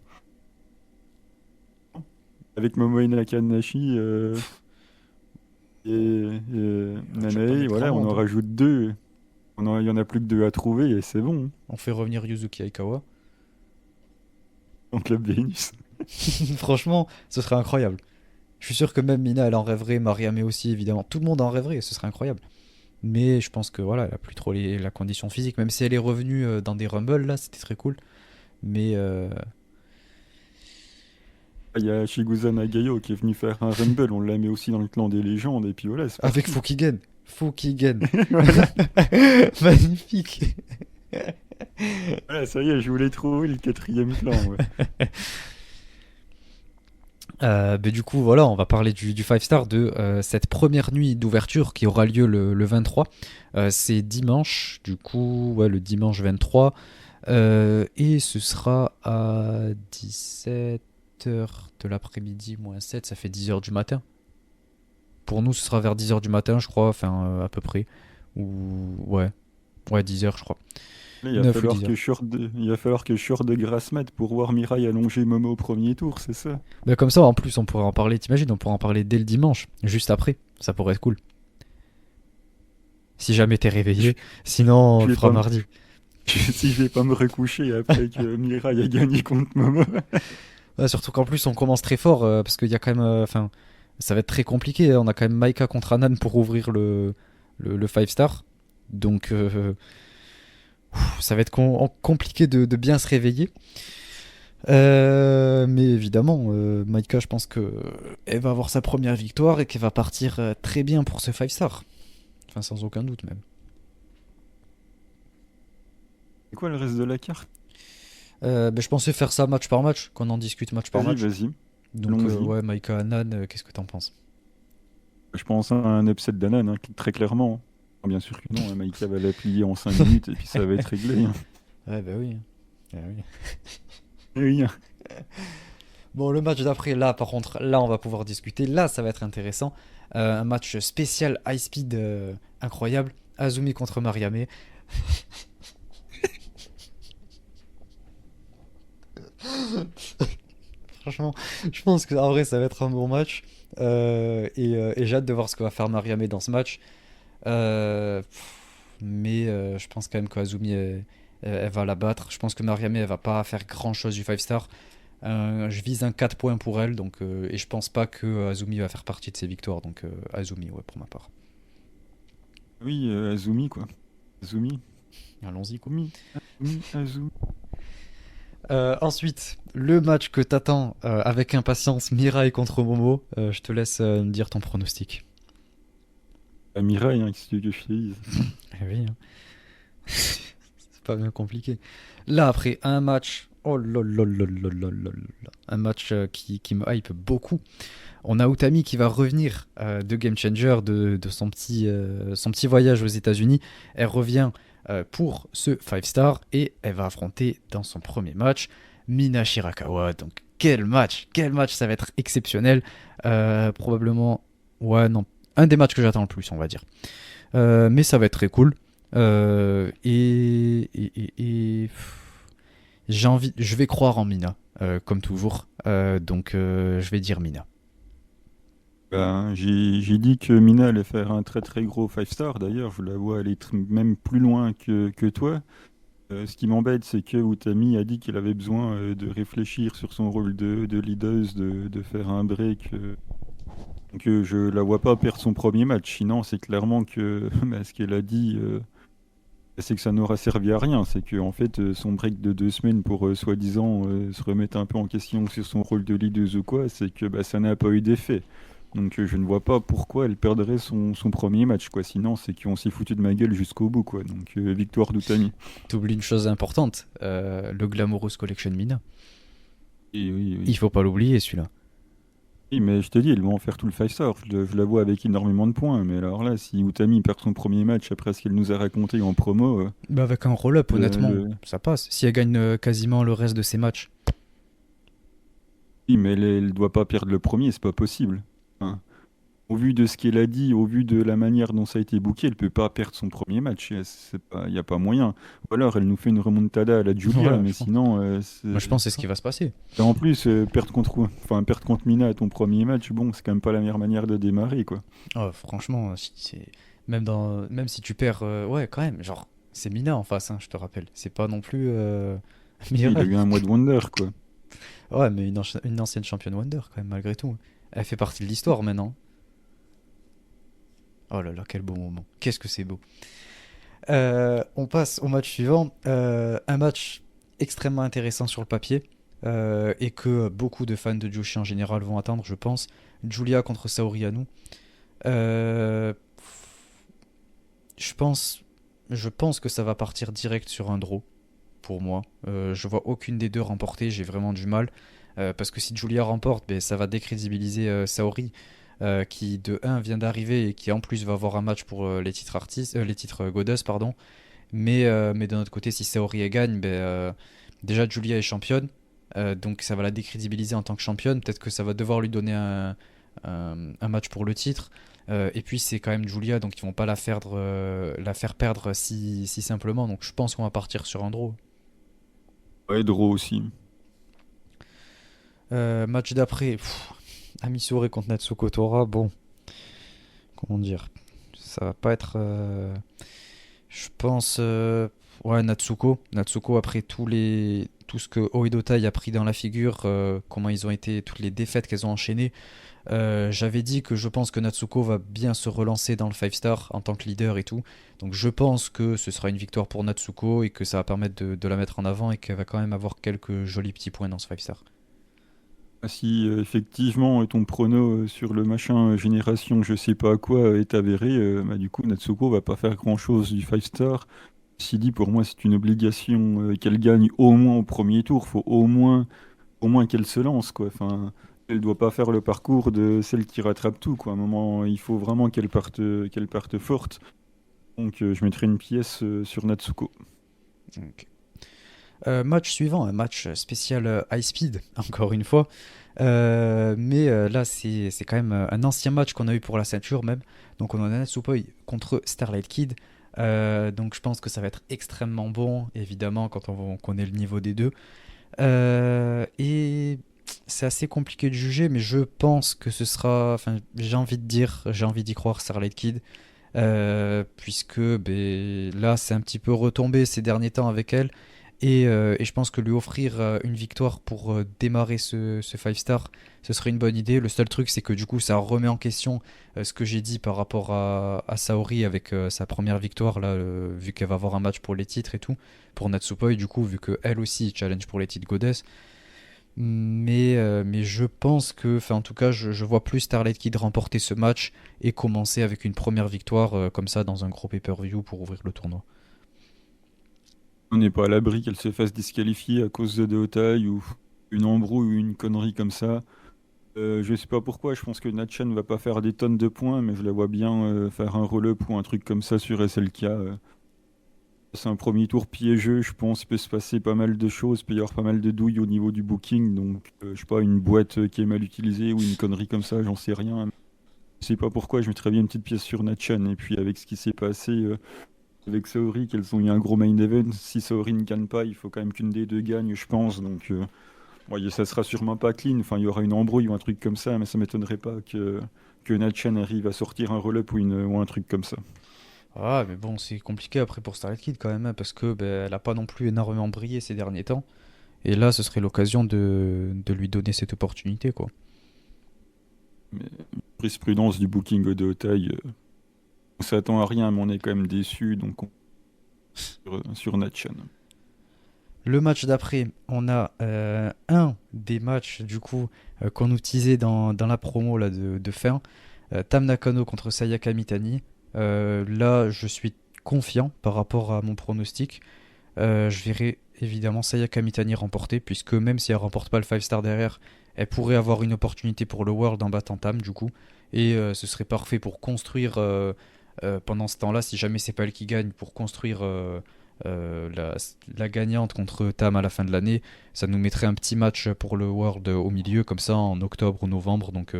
Avec Momoe Nakanashi et Je vais pas Nanae, mettre grand voilà, on monde, en hein. rajoute deux. Il y en a plus que deux à trouver et c'est bon, hein. On fait revenir Yuzuki Aikawa. En Club Vénus. Franchement, ce serait incroyable. Je suis sûr que même Mina, elle en rêverait, Mariame aussi, évidemment. Tout le monde en rêverait, ce serait incroyable. Mais je pense que voilà, elle a plus trop la condition physique. Même si elle est revenue dans des Rumble, là, c'était très cool. Mais Ah, il y a Shigusa Nagayo qui est venu faire un Rumble, on l'a mis aussi dans le clan des légendes et puis voilà, c'est avec parti. Fukigen. Fukigen. Voilà, Magnifique. voilà, ça y est, je voulais trouver le quatrième clan, ouais. Mais du coup, voilà, on va parler du 5 star de cette première nuit d'ouverture qui aura lieu le 23. C'est dimanche, du coup, ouais, le dimanche 23. Et ce sera à 17h de l'après-midi, moins 7, ça fait 10h du matin. Pour nous, ce sera vers 10h du matin, je crois, enfin, à peu près. Ou, ouais, 10h, je crois. Là, il va 9 ou falloir 10h. que il va falloir que je sorte de grasse mat pour voir Mirai allonger Momo au premier tour, c'est ça? Mais comme ça, en plus, on pourrait en parler, t'imagines, on pourrait en parler dès le dimanche, juste après. Ça pourrait être cool. Si jamais t'es Je, réveillé. Sinon, on je le vais fera pas, mardi. si je vais pas me recoucher après que Mirai a gagné contre Momo. Ouais, surtout qu'en plus, on commence très fort, parce qu'il y a quand même. Enfin, ça va être très compliqué, hein. On a quand même Maika contre Anan pour ouvrir le 5 star. Donc, ça va être compliqué de bien se réveiller. Mais évidemment, Maika, je pense que elle va avoir sa première victoire et qu'elle va partir très bien pour ce 5 star. Enfin, sans aucun doute même. C'est quoi le reste de la carte? Ben, je pensais faire ça match par match, qu'on en discute match par Vas-y, match. vas-y, Donc, allons-y. ouais, Maika Anan, qu'est-ce que t'en penses? Je pense à un upset d'Anan, hein, très clairement. Bien sûr que non, hein, Maïka va la plier en 5 minutes et puis ça va être réglé, hein. Ouais, bah oui. Ah oui. Oui, hein. Bon, le match d'après, là, par contre, là, on va pouvoir discuter. Là, ça va être intéressant. Un match spécial high speed incroyable. Azumi contre Mariame. Franchement, je pense qu'en vrai, ça va être un bon match. Et j'ai hâte de voir ce que va faire Mariame dans ce match. Mais je pense quand même qu'Azumi, elle va la battre. Je pense que Mariame, elle va pas faire grand chose du 5 star. Je vise un 4 points pour elle, donc, et je pense pas que Azumi va faire partie de ses victoires. Donc Azumi, ouais, pour ma part. Oui, Azumi, quoi. Azumi, Allons-y, quoi. Azumi, Azumi, Azumi. Ensuite, le match que t'attends avec impatience, Mirai contre Momo. Je te laisse me dire ton pronostic. Ah, Mirai, hein, qu'est-ce que je te dise? Eh oui, hein. C'est pas bien compliqué. Là, après un match, oh là là là là là là là. Un match qui me hype beaucoup. On a Utami qui va revenir de Game Changer, de son petit voyage aux États-Unis. Elle revient pour ce 5 star et elle va affronter dans son premier match Mina Shirakawa. Donc quel match, ça va être exceptionnel. Probablement, ouais, non, un des matchs que j'attends le plus, on va dire. Mais ça va être très cool. J'ai envie, je vais croire en Mina, comme toujours. Donc je vais dire Mina. Ben, j'ai dit que Mina allait faire un très très gros 5 star. D'ailleurs, je la vois aller même plus loin que toi. Ce qui m'embête, c'est que Utami a dit qu'il avait besoin de réfléchir sur son rôle de leader, de faire un break. Donc je la vois pas perdre son premier match. Sinon, c'est clairement que bah, ce qu'elle a dit, c'est que ça n'aura servi à rien. C'est que en fait, son break de 2 semaines pour soi-disant se remettre un peu en question sur son rôle de leader ou quoi, c'est que bah, ça n'a pas eu d'effet. Donc je ne vois pas pourquoi elle perdrait son premier match, quoi. Sinon, c'est qu'on s'est foutu de ma gueule jusqu'au bout, quoi. Donc victoire d'Utami. T'oublies une chose importante, le Glamorous Collection Mina. Et oui, Il oui. faut pas l'oublier celui-là. Oui, mais je te dis, ils vont en faire tout le 5 star. Je la vois avec énormément de points. Mais alors là, si Utami perd son premier match après ce qu'elle nous a raconté en promo, Bah avec un roll-up, le, honnêtement, le- ça passe. Si elle gagne quasiment le reste de ses matchs. oui, mais elle doit pas perdre le premier, c'est pas possible. Hein. au vu de ce qu'elle a dit, au vu de la manière dont ça a été booké, elle peut pas perdre son premier match. Il n'y a pas moyen. Ou alors, elle nous fait une remontada à la Julia, Voilà, mais je pense. sinon, Moi, je pense que c'est c'est ce ça. qui va se passer. Et en plus, perdre contre Mina à ton premier match, bon, c'est quand même pas la meilleure manière de démarrer, quoi. Oh, franchement, c'est même si tu perds, ouais, quand même, genre, c'est Mina en face, hein, je te rappelle. C'est pas non plus Oui, il a Mireille. eu un mois de Wonder, quoi. Ouais, mais une ancienne championne Wonder, quand même, malgré tout. Elle fait partie de l'histoire maintenant. Oh là là, quel beau moment. Qu'est-ce que c'est beau. On passe au match suivant. Un match extrêmement intéressant sur le papier et que beaucoup de fans de Joshi en général vont attendre, je pense. Julia contre Saori Anou. Euh, je pense, je pense que ça va partir direct sur un draw pour moi. Je vois aucune des deux remporter, j'ai vraiment du mal. Parce que si Julia remporte, ben, ça va décrédibiliser Saori, qui de un vient d'arriver et qui en plus va avoir un match pour les titres artistes, les titres Goddess, pardon. Mais d'un autre côté, si Saori elle gagne, ben, déjà Julia est championne, donc ça va la décrédibiliser en tant que championne. Peut-être que ça va devoir lui donner un match pour le titre. Et puis c'est quand même Julia, donc ils vont pas la faire perdre si simplement. Donc je pense qu'on va partir sur un draw. Ouais, draw aussi. Match d'après, Amisure contre Natsuko Tora. Bon, comment dire, ça va pas être. Je pense, ouais, Natsuko après tout ce que Oedo Tai a pris dans la figure, comment ils ont été, toutes les défaites qu'elles ont enchaînées. J'avais dit que je pense que Natsuko va bien se relancer dans le 5 star en tant que leader et tout. Donc je pense que ce sera une victoire pour Natsuko et que ça va permettre de la mettre en avant et qu'elle va quand même avoir quelques jolis petits points dans ce 5 star. Ah, si effectivement ton prono sur le machin génération je sais pas quoi est avéré, bah, du coup Natsuko va pas faire grand-chose du 5 star. Ceci dit, pour moi, c'est une obligation qu'elle gagne au moins au premier tour. Faut au moins qu'elle se lance, quoi. Enfin, elle doit pas faire le parcours de celle qui rattrape tout, quoi. À un moment, il faut vraiment qu'elle parte forte. Donc, je mettrai une pièce sur Natsuko. Donc, match suivant, un match spécial high speed, encore une fois. Mais là, c'est quand même un ancien match qu'on a eu pour la ceinture même. Donc on a Natsupoi contre Starlight Kid. Donc je pense que ça va être extrêmement bon, évidemment, quand on connaît le niveau des deux. Et c'est assez compliqué de juger, mais je pense que ce sera. Enfin, j'ai envie d'y croire, Starlight Kid. Puisque ben, là, c'est un petit peu retombé ces derniers temps avec elle. Et je pense que lui offrir une victoire pour démarrer ce 5 star, ce serait une bonne idée. Le seul truc, c'est que du coup, ça remet en question ce que j'ai dit par rapport à Saori avec sa première victoire, là, vu qu'elle va avoir un match pour les titres et tout, pour Natsupoi, du coup, vu qu'elle aussi challenge pour les titres Goddess. Mais je pense que, enfin en tout cas, je vois plus Starlight Kid remporter ce match et commencer avec une première victoire comme ça dans un gros pay-per-view pour ouvrir le tournoi. On n'est pas à l'abri qu'elle se fasse disqualifier à cause de Deotai ou une embrouille ou une connerie comme ça. Je sais pas pourquoi, je pense que Natchan va pas faire des tonnes de points, mais je la vois bien faire un roll-up ou un truc comme ça sur SLK. C'est un premier tour piégeux, je pense. Il peut se passer pas mal de choses, il peut y avoir pas mal de douilles au niveau du booking. Donc, je sais pas, une boîte qui est mal utilisée ou une connerie comme ça, j'en sais rien. Je sais pas pourquoi, je mettrais bien une petite pièce sur Natchan. Et puis, avec ce qui s'est passé avec Saori, qu'elles ont eu un gros main event, si Saori ne gagne pas, il faut quand même qu'une des deux gagne, je pense. Donc, bon, ça sera sûrement pas clean. Enfin, il y aura une embrouille ou un truc comme ça, mais ça m'étonnerait pas que Natchan arrive à sortir un roll-up ou un truc comme ça. Ah, mais bon, c'est compliqué après pour Starlight Kid quand même, hein, parce que ben, elle a pas non plus énormément brillé ces derniers temps. Et là, ce serait l'occasion de lui donner cette opportunité, quoi. Mais jurisprudence du booking de Otai, on s'attend à rien, mais on est quand même déçu, donc sur Natchan. Le match d'après, on a un des matchs du coup qu'on nous teasait dans la promo là, de fin. Tam Nakano contre Sayaka Mitani. Là, je suis confiant par rapport à mon pronostic. Je verrai évidemment Sayaka Mitani remporter, puisque même si elle remporte pas le 5 star derrière, elle pourrait avoir une opportunité pour le World en battant Tam du coup. Et ce serait parfait pour construire pendant ce temps-là, si jamais c'est pas elle qui gagne, pour construire la gagnante contre Tam à la fin de l'année. Ça nous mettrait un petit match pour le World au milieu, comme ça en octobre ou novembre. Donc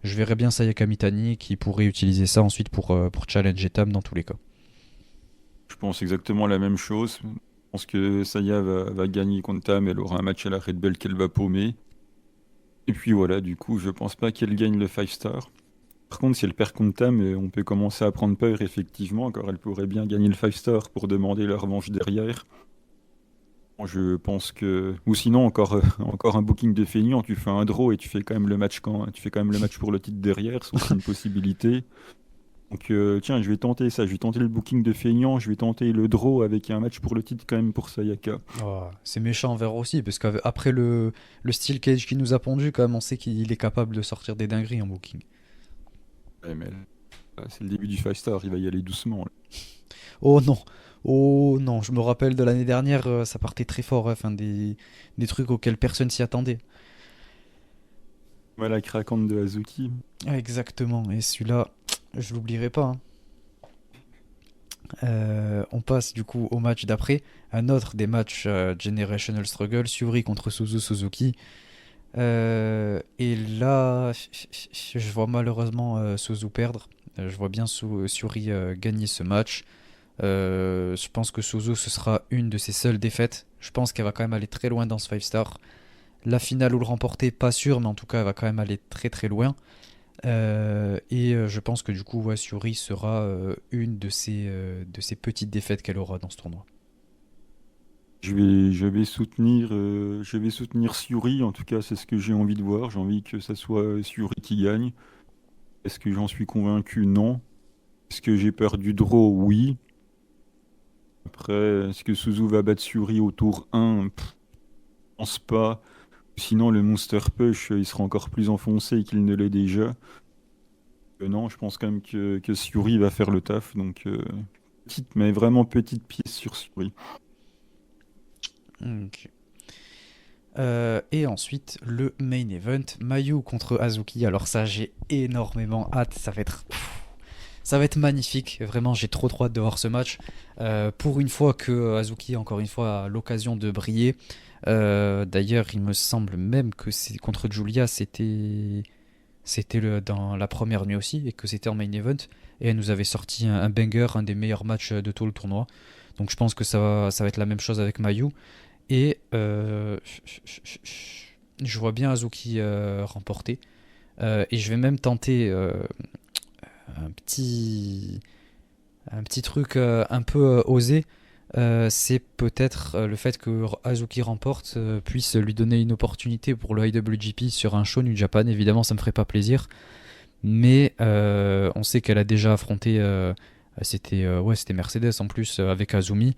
Je verrais bien Sayaka Mitani qui pourrait utiliser ça ensuite pour challenger Tam dans tous les cas. Je pense exactement la même chose. Je pense que Saya va gagner contre Tam, elle aura un match à la Red Bull qu'elle va paumer. Et puis voilà, du coup, je pense pas qu'elle gagne le 5 star. Par contre, si elle perd contre Tam, on peut commencer à prendre peur, effectivement, car elle pourrait bien gagner le 5 star pour demander la revanche derrière. Bon, je pense que. Ou sinon, encore, encore un booking de feignant, tu fais un draw et tu fais quand même le match tu fais quand même le match pour le titre derrière, c'est aussi une possibilité. Donc tiens, je vais tenter ça, je vais tenter le booking de feignant, je vais tenter le draw avec un match pour le titre quand même pour Sayaka. Oh, c'est méchant envers aussi, parce qu'après le Steel Cage qui nous a pondu, quand même, on sait qu'il est capable de sortir des dingueries en booking. Ouais, mais là, c'est le début du 5 star, il va y aller doucement, là. Oh non, oh non, je me rappelle de l'année dernière, ça partait très fort, hein, enfin des trucs auxquels personne s'y attendait. Voilà, la craquante de Hazuki. Ah, exactement, et celui-là, je l'oublierai pas, hein. On passe du coup au match d'après, un autre des matchs Generational Struggle, Syuri contre Suzuki. Et là, je vois malheureusement Suzu perdre. Je vois bien Syuri gagner ce match. Je pense que Suzu, ce sera une de ses seules défaites. Je pense qu'elle va quand même aller très loin dans ce 5 star. La finale ou le remporter, pas sûr, mais en tout cas, elle va quand même aller très très loin. Je pense que du coup, ouais, Syuri sera une de ces petites défaites qu'elle aura dans ce tournoi. Je vais soutenir Syuri, en tout cas, c'est ce que j'ai envie de voir. J'ai envie que ça soit Syuri qui gagne. Est-ce que j'en suis convaincu? Non. Est-ce que j'ai peur du draw? Oui. Après, est-ce que Suzu va battre Syuri au tour 1? Je pense pas. Sinon, le Monster Push, il sera encore plus enfoncé qu'il ne l'est déjà. Non, je pense quand même que Syuri va faire le taf. Donc, petite, mais vraiment petite pièce sur Syuri. Ok. Et ensuite, le main event, Mayu contre Azuki. Alors ça, j'ai énormément hâte. Ça va être magnifique. Vraiment, j'ai trop hâte de voir ce match. Pour une fois que Azuki, encore une fois, a l'occasion de briller. D'ailleurs, il me semble même que c'est contre Julia, dans la première nuit aussi, et que c'était en main event. Et elle nous avait sorti un banger, un des meilleurs matchs de tout le tournoi. Donc je pense que ça va être la même chose avec Mayu. Et je vois bien Azuki remporter. Et je vais même tenter un petit, un petit truc un peu osé. C'est peut-être le fait que Azuki remporte puisse lui donner une opportunité pour le IWGP sur un show New Japan. Évidemment, ça me ferait pas plaisir. Mais on sait qu'elle a déjà affronté. C'était Mercedes en plus avec Azumi.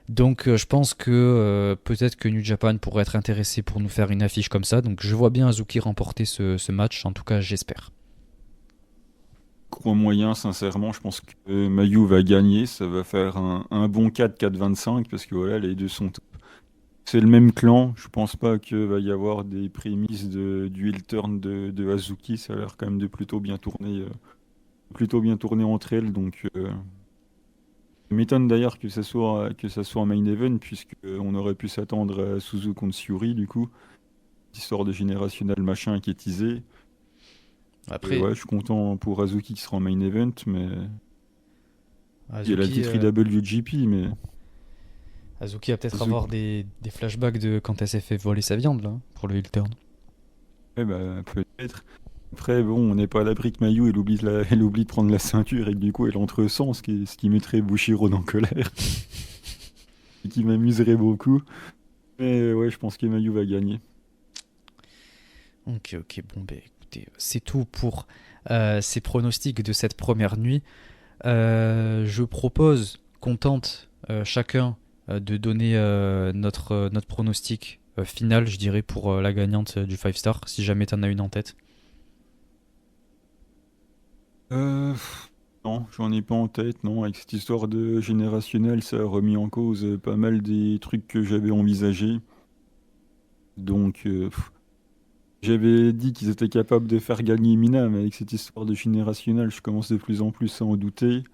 Donc je pense que peut-être que New Japan pourrait être intéressé pour nous faire une affiche comme ça. Donc je vois bien Azuki remporter ce match, en tout cas j'espère. Crois moyen, sincèrement, je pense que Mayu va gagner. Ça va faire un bon 4-4-25 parce que voilà, les deux sont top. C'est le même clan. Je pense pas qu'il va y avoir des prémices du heel turn de Hazuki. Ça a l'air quand même de plutôt bien tourner entre elles. Donc, ça m'étonne d'ailleurs que ça soit un main event puisque on aurait pu s'attendre à Suzu contre Syuri du coup. Histoire de générationnel machin qui est teasé. Après, Ouais, je suis content pour Hazuki qui sera en main event, mais il y a la Azuki, titre IWGP, mais Azuki va peut-être avoir Hazuki, des flashbacks de quand elle s'est fait voler sa viande là, pour le heel turn. ouais, bah, peut-être. Après, bon, on n'est pas à l'abri que Mayu, elle oublie de prendre la ceinture et que du coup, elle entre sans, ce qui mettrait Bushiro en colère et qui m'amuserait beaucoup. Mais ouais, je pense que Mayu va gagner. Ok, bon, ben écoutez, c'est tout pour ces pronostics de cette première nuit. Je propose qu'on tente chacun de donner notre pronostic final, je dirais, pour la gagnante du 5 star, si jamais t'en as une en tête. Non, j'en ai pas en tête, non. Avec cette histoire de générationnel, ça a remis en cause pas mal des trucs que j'avais envisagés. Donc, j'avais dit qu'ils étaient capables de faire gagner Mina, mais avec cette histoire de générationnel, je commence de plus en plus à en douter.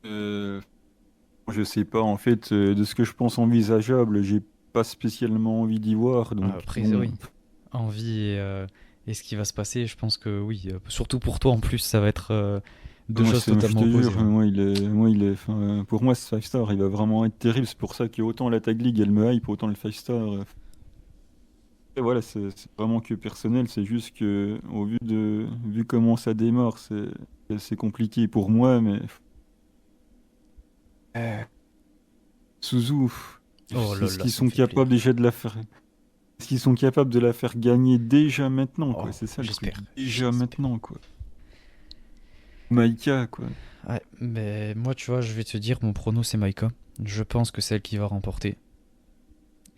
Euh, je sais pas, en fait, de ce que je pense envisageable, j'ai pas spécialement envie d'y voir, donc Après, bon. oui, envie et Et ce qui va se passer, je pense que oui, surtout pour toi en plus, ça va être deux Moi, choses je totalement te opposées. jure, Ouais. enfin, pour moi, ce 5 star, il va vraiment être terrible. C'est pour ça que autant la Tag League, elle me hype, autant le 5 star. Et voilà, c'est vraiment que personnel. C'est juste que, vu comment ça démarre, c'est compliqué pour moi. Mais euh, Suzu, Oh là est-ce là, qu'ils ça me sont fait plaisir. capables déjà de la faire? Est-ce qu'ils sont capables de la faire gagner déjà maintenant, quoi? Oh, C'est ça le truc. j'espère, Déjà j'espère. maintenant, quoi. Maïka, quoi. Ouais, mais moi, tu vois, je vais te dire, mon prono, c'est Maika. Je pense que c'est elle qui va remporter.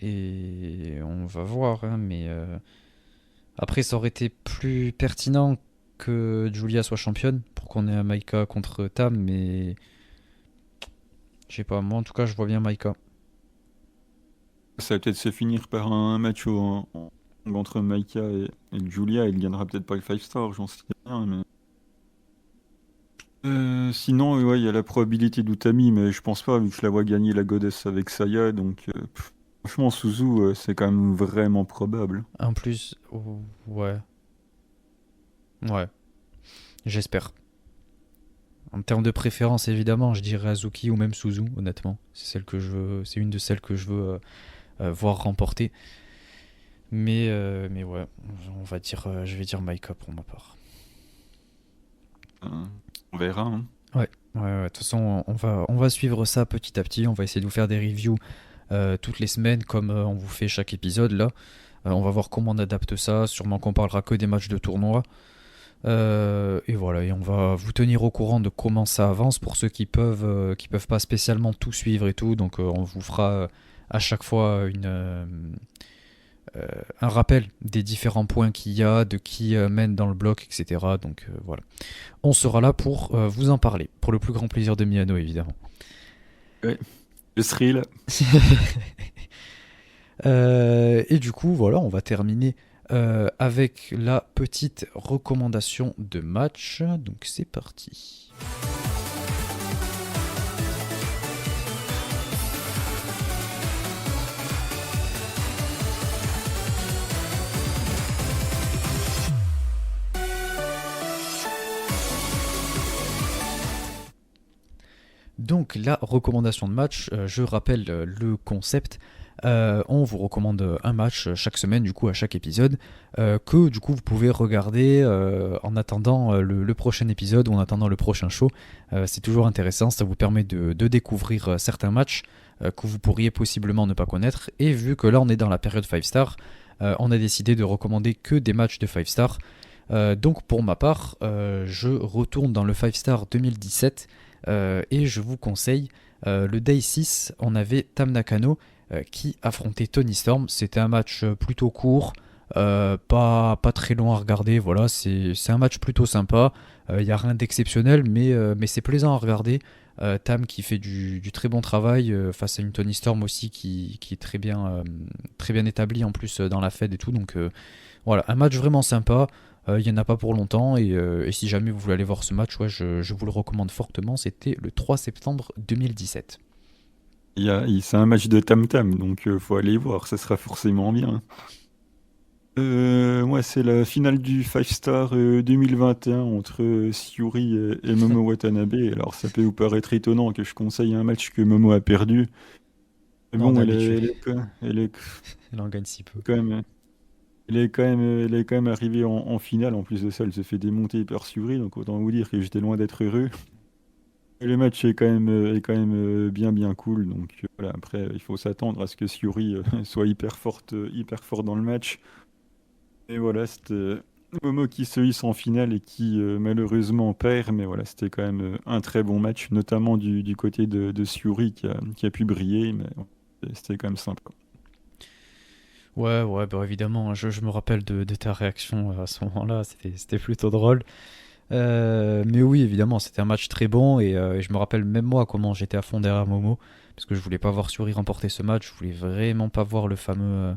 Et on va voir, hein, mais après, ça aurait été plus pertinent que Julia soit championne pour qu'on ait un Maika contre Tam, mais je sais pas, moi en tout cas, je vois bien Maika. Ça va peut-être se finir par un match entre Maïka et Julia. Il gagnera peut-être pas le 5 star, j'en sais rien. Mais... sinon, ouais, il y a la probabilité d'Utami, mais je pense pas, vu que je la vois gagner la Goddess avec Saya. Donc, franchement, Suzu, c'est quand même vraiment probable. En plus, ouais, ouais, j'espère. En termes de préférence, évidemment, je dirais Azuki ou même Suzu, honnêtement. C'est celle que je veux, c'est une de celles que je veux voir remporter. Mais ouais, on va dire, je vais dire Maika pour ma part. Euh, on verra, hein. Ouais, ouais, ouais. De toute façon, on va suivre ça petit à petit. On va essayer de vous faire des reviews toutes les semaines, comme on vous fait chaque épisode là. On va voir comment on adapte ça. Sûrement qu'on parlera que des matchs de tournoi. Et voilà, et on va vous tenir au courant de comment ça avance pour ceux qui peuvent pas spécialement tout suivre et tout. Donc, on vous fera à chaque fois un rappel des différents points qu'il y a, de qui mène dans le bloc, etc. Donc, voilà. On sera là pour vous en parler, pour le plus grand plaisir de Miano, évidemment. Ouais. Je serai là. Et du coup, voilà, on va terminer avec la petite recommandation de match. Donc, c'est parti. Donc la recommandation de match, je rappelle le concept. On vous recommande un match chaque semaine, du coup à chaque épisode, que du coup vous pouvez regarder en attendant le prochain épisode ou en attendant le prochain show. C'est toujours intéressant, ça vous permet de découvrir certains matchs que vous pourriez possiblement ne pas connaître. Et vu que là on est dans la période 5 star, on a décidé de recommander que des matchs de 5 star. Donc pour ma part, je retourne dans le 5 star 2017 et je vous conseille le Day 6, on avait Tam Nakano qui affrontait Tony Storm. C'était un match plutôt court, pas très long à regarder. Voilà, c'est un match plutôt sympa. Il n'y a rien d'exceptionnel, mais c'est plaisant à regarder. Tam qui fait du très bon travail face à une Tony Storm aussi qui est très bien établie en plus dans la Fed et tout. Donc voilà, un match vraiment sympa. Il n'y en a pas pour longtemps et si jamais vous voulez aller voir ce match, ouais, je vous le recommande fortement. C'était le 3 septembre 2017. C'est un match de tam-tam, donc faut aller voir, ça sera forcément bien. Moi, c'est la finale du Five Star 2021 entre Syuri et Momo Watanabe. Alors, ça peut vous paraître étonnant que je conseille un match que Momo a perdu. Mais Non, on est bon, habitué. elle est Elle en gagne si peu. quand même, elle est quand même arrivée en finale. En plus de ça, elle se fait démonter par Syuri, donc autant vous dire que j'étais loin d'être heureux. Et le match est quand même bien cool. Donc voilà, après, il faut s'attendre à ce que Syuri soit hyper fort dans le match. Et voilà, c'était Momo qui se hisse en finale et qui malheureusement perd. Mais voilà, c'était quand même un très bon match, notamment du côté de Syuri qui a pu briller. Mais bon, c'était quand même sympa. Ouais, ouais, bah évidemment, hein, je me rappelle de ta réaction à ce moment-là, c'était plutôt drôle. Mais oui, évidemment, c'était un match très bon et je me rappelle même moi comment j'étais à fond derrière Momo, parce que je voulais pas voir Suri remporter ce match, je voulais vraiment pas voir le fameux...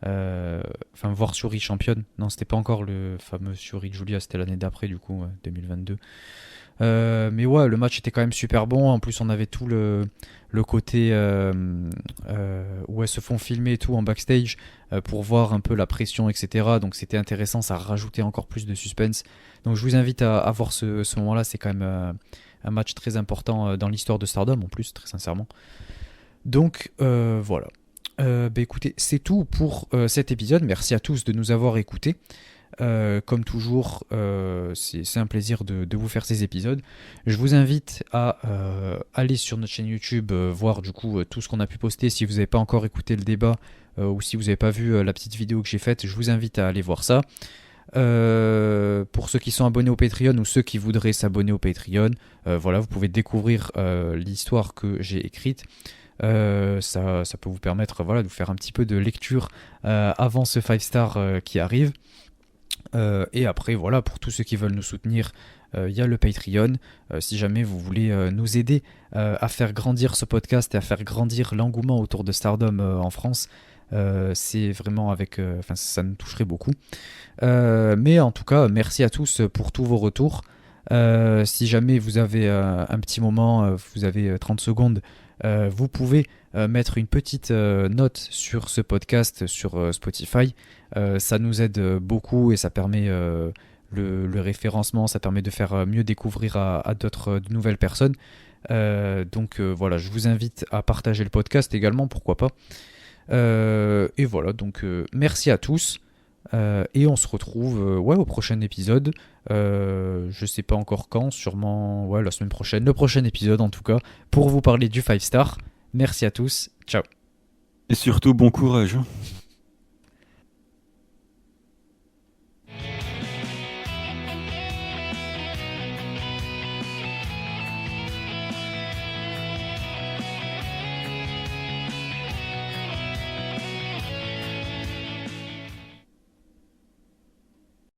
Enfin, voir Suri championne. Non, c'était pas encore le fameux Suri Julia, c'était l'année d'après, du coup, ouais, 2022. Mais ouais, le match était quand même super bon. En plus, on avait tout le côté où elles se font filmer et tout en backstage pour voir un peu la pression, etc. Donc c'était intéressant, ça rajoutait encore plus de suspense. Donc je vous invite à voir ce moment-là. C'est quand même un match très important dans l'histoire de Stardom en plus, très sincèrement. Donc voilà. Écoutez, c'est tout pour cet épisode. Merci à tous de nous avoir écoutés. Comme toujours, c'est un plaisir de vous faire ces épisodes. Je vous invite à aller sur notre chaîne YouTube, voir du coup tout ce qu'on a pu poster. Si vous n'avez pas encore écouté le débat ou si vous n'avez pas vu la petite vidéo que j'ai faite, je vous invite à aller voir ça. Pour ceux qui sont abonnés au Patreon ou ceux qui voudraient s'abonner au Patreon, voilà, vous pouvez découvrir l'histoire que j'ai écrite. Ça peut vous permettre voilà, de vous faire un petit peu de lecture avant ce 5 star qui arrive. Et après, voilà, pour tous ceux qui veulent nous soutenir, il y a le Patreon. Si jamais vous voulez nous aider à faire grandir ce podcast et à faire grandir l'engouement autour de Stardom en France, c'est vraiment ça nous toucherait beaucoup. Mais en tout cas, merci à tous pour tous vos retours. Si jamais vous avez un petit moment, vous avez 30 secondes, vous pouvez mettre une petite note sur ce podcast sur Spotify. Ça nous aide beaucoup et ça permet le référencement, ça permet de faire mieux découvrir à de nouvelles personnes. Donc voilà, je vous invite à partager le podcast également, pourquoi pas. Et voilà, donc merci à tous. Et on se retrouve au prochain épisode. Je sais pas encore quand, sûrement la semaine prochaine, le prochain épisode en tout cas, pour vous parler du 5 star. Merci à tous, ciao. Et surtout, bon courage.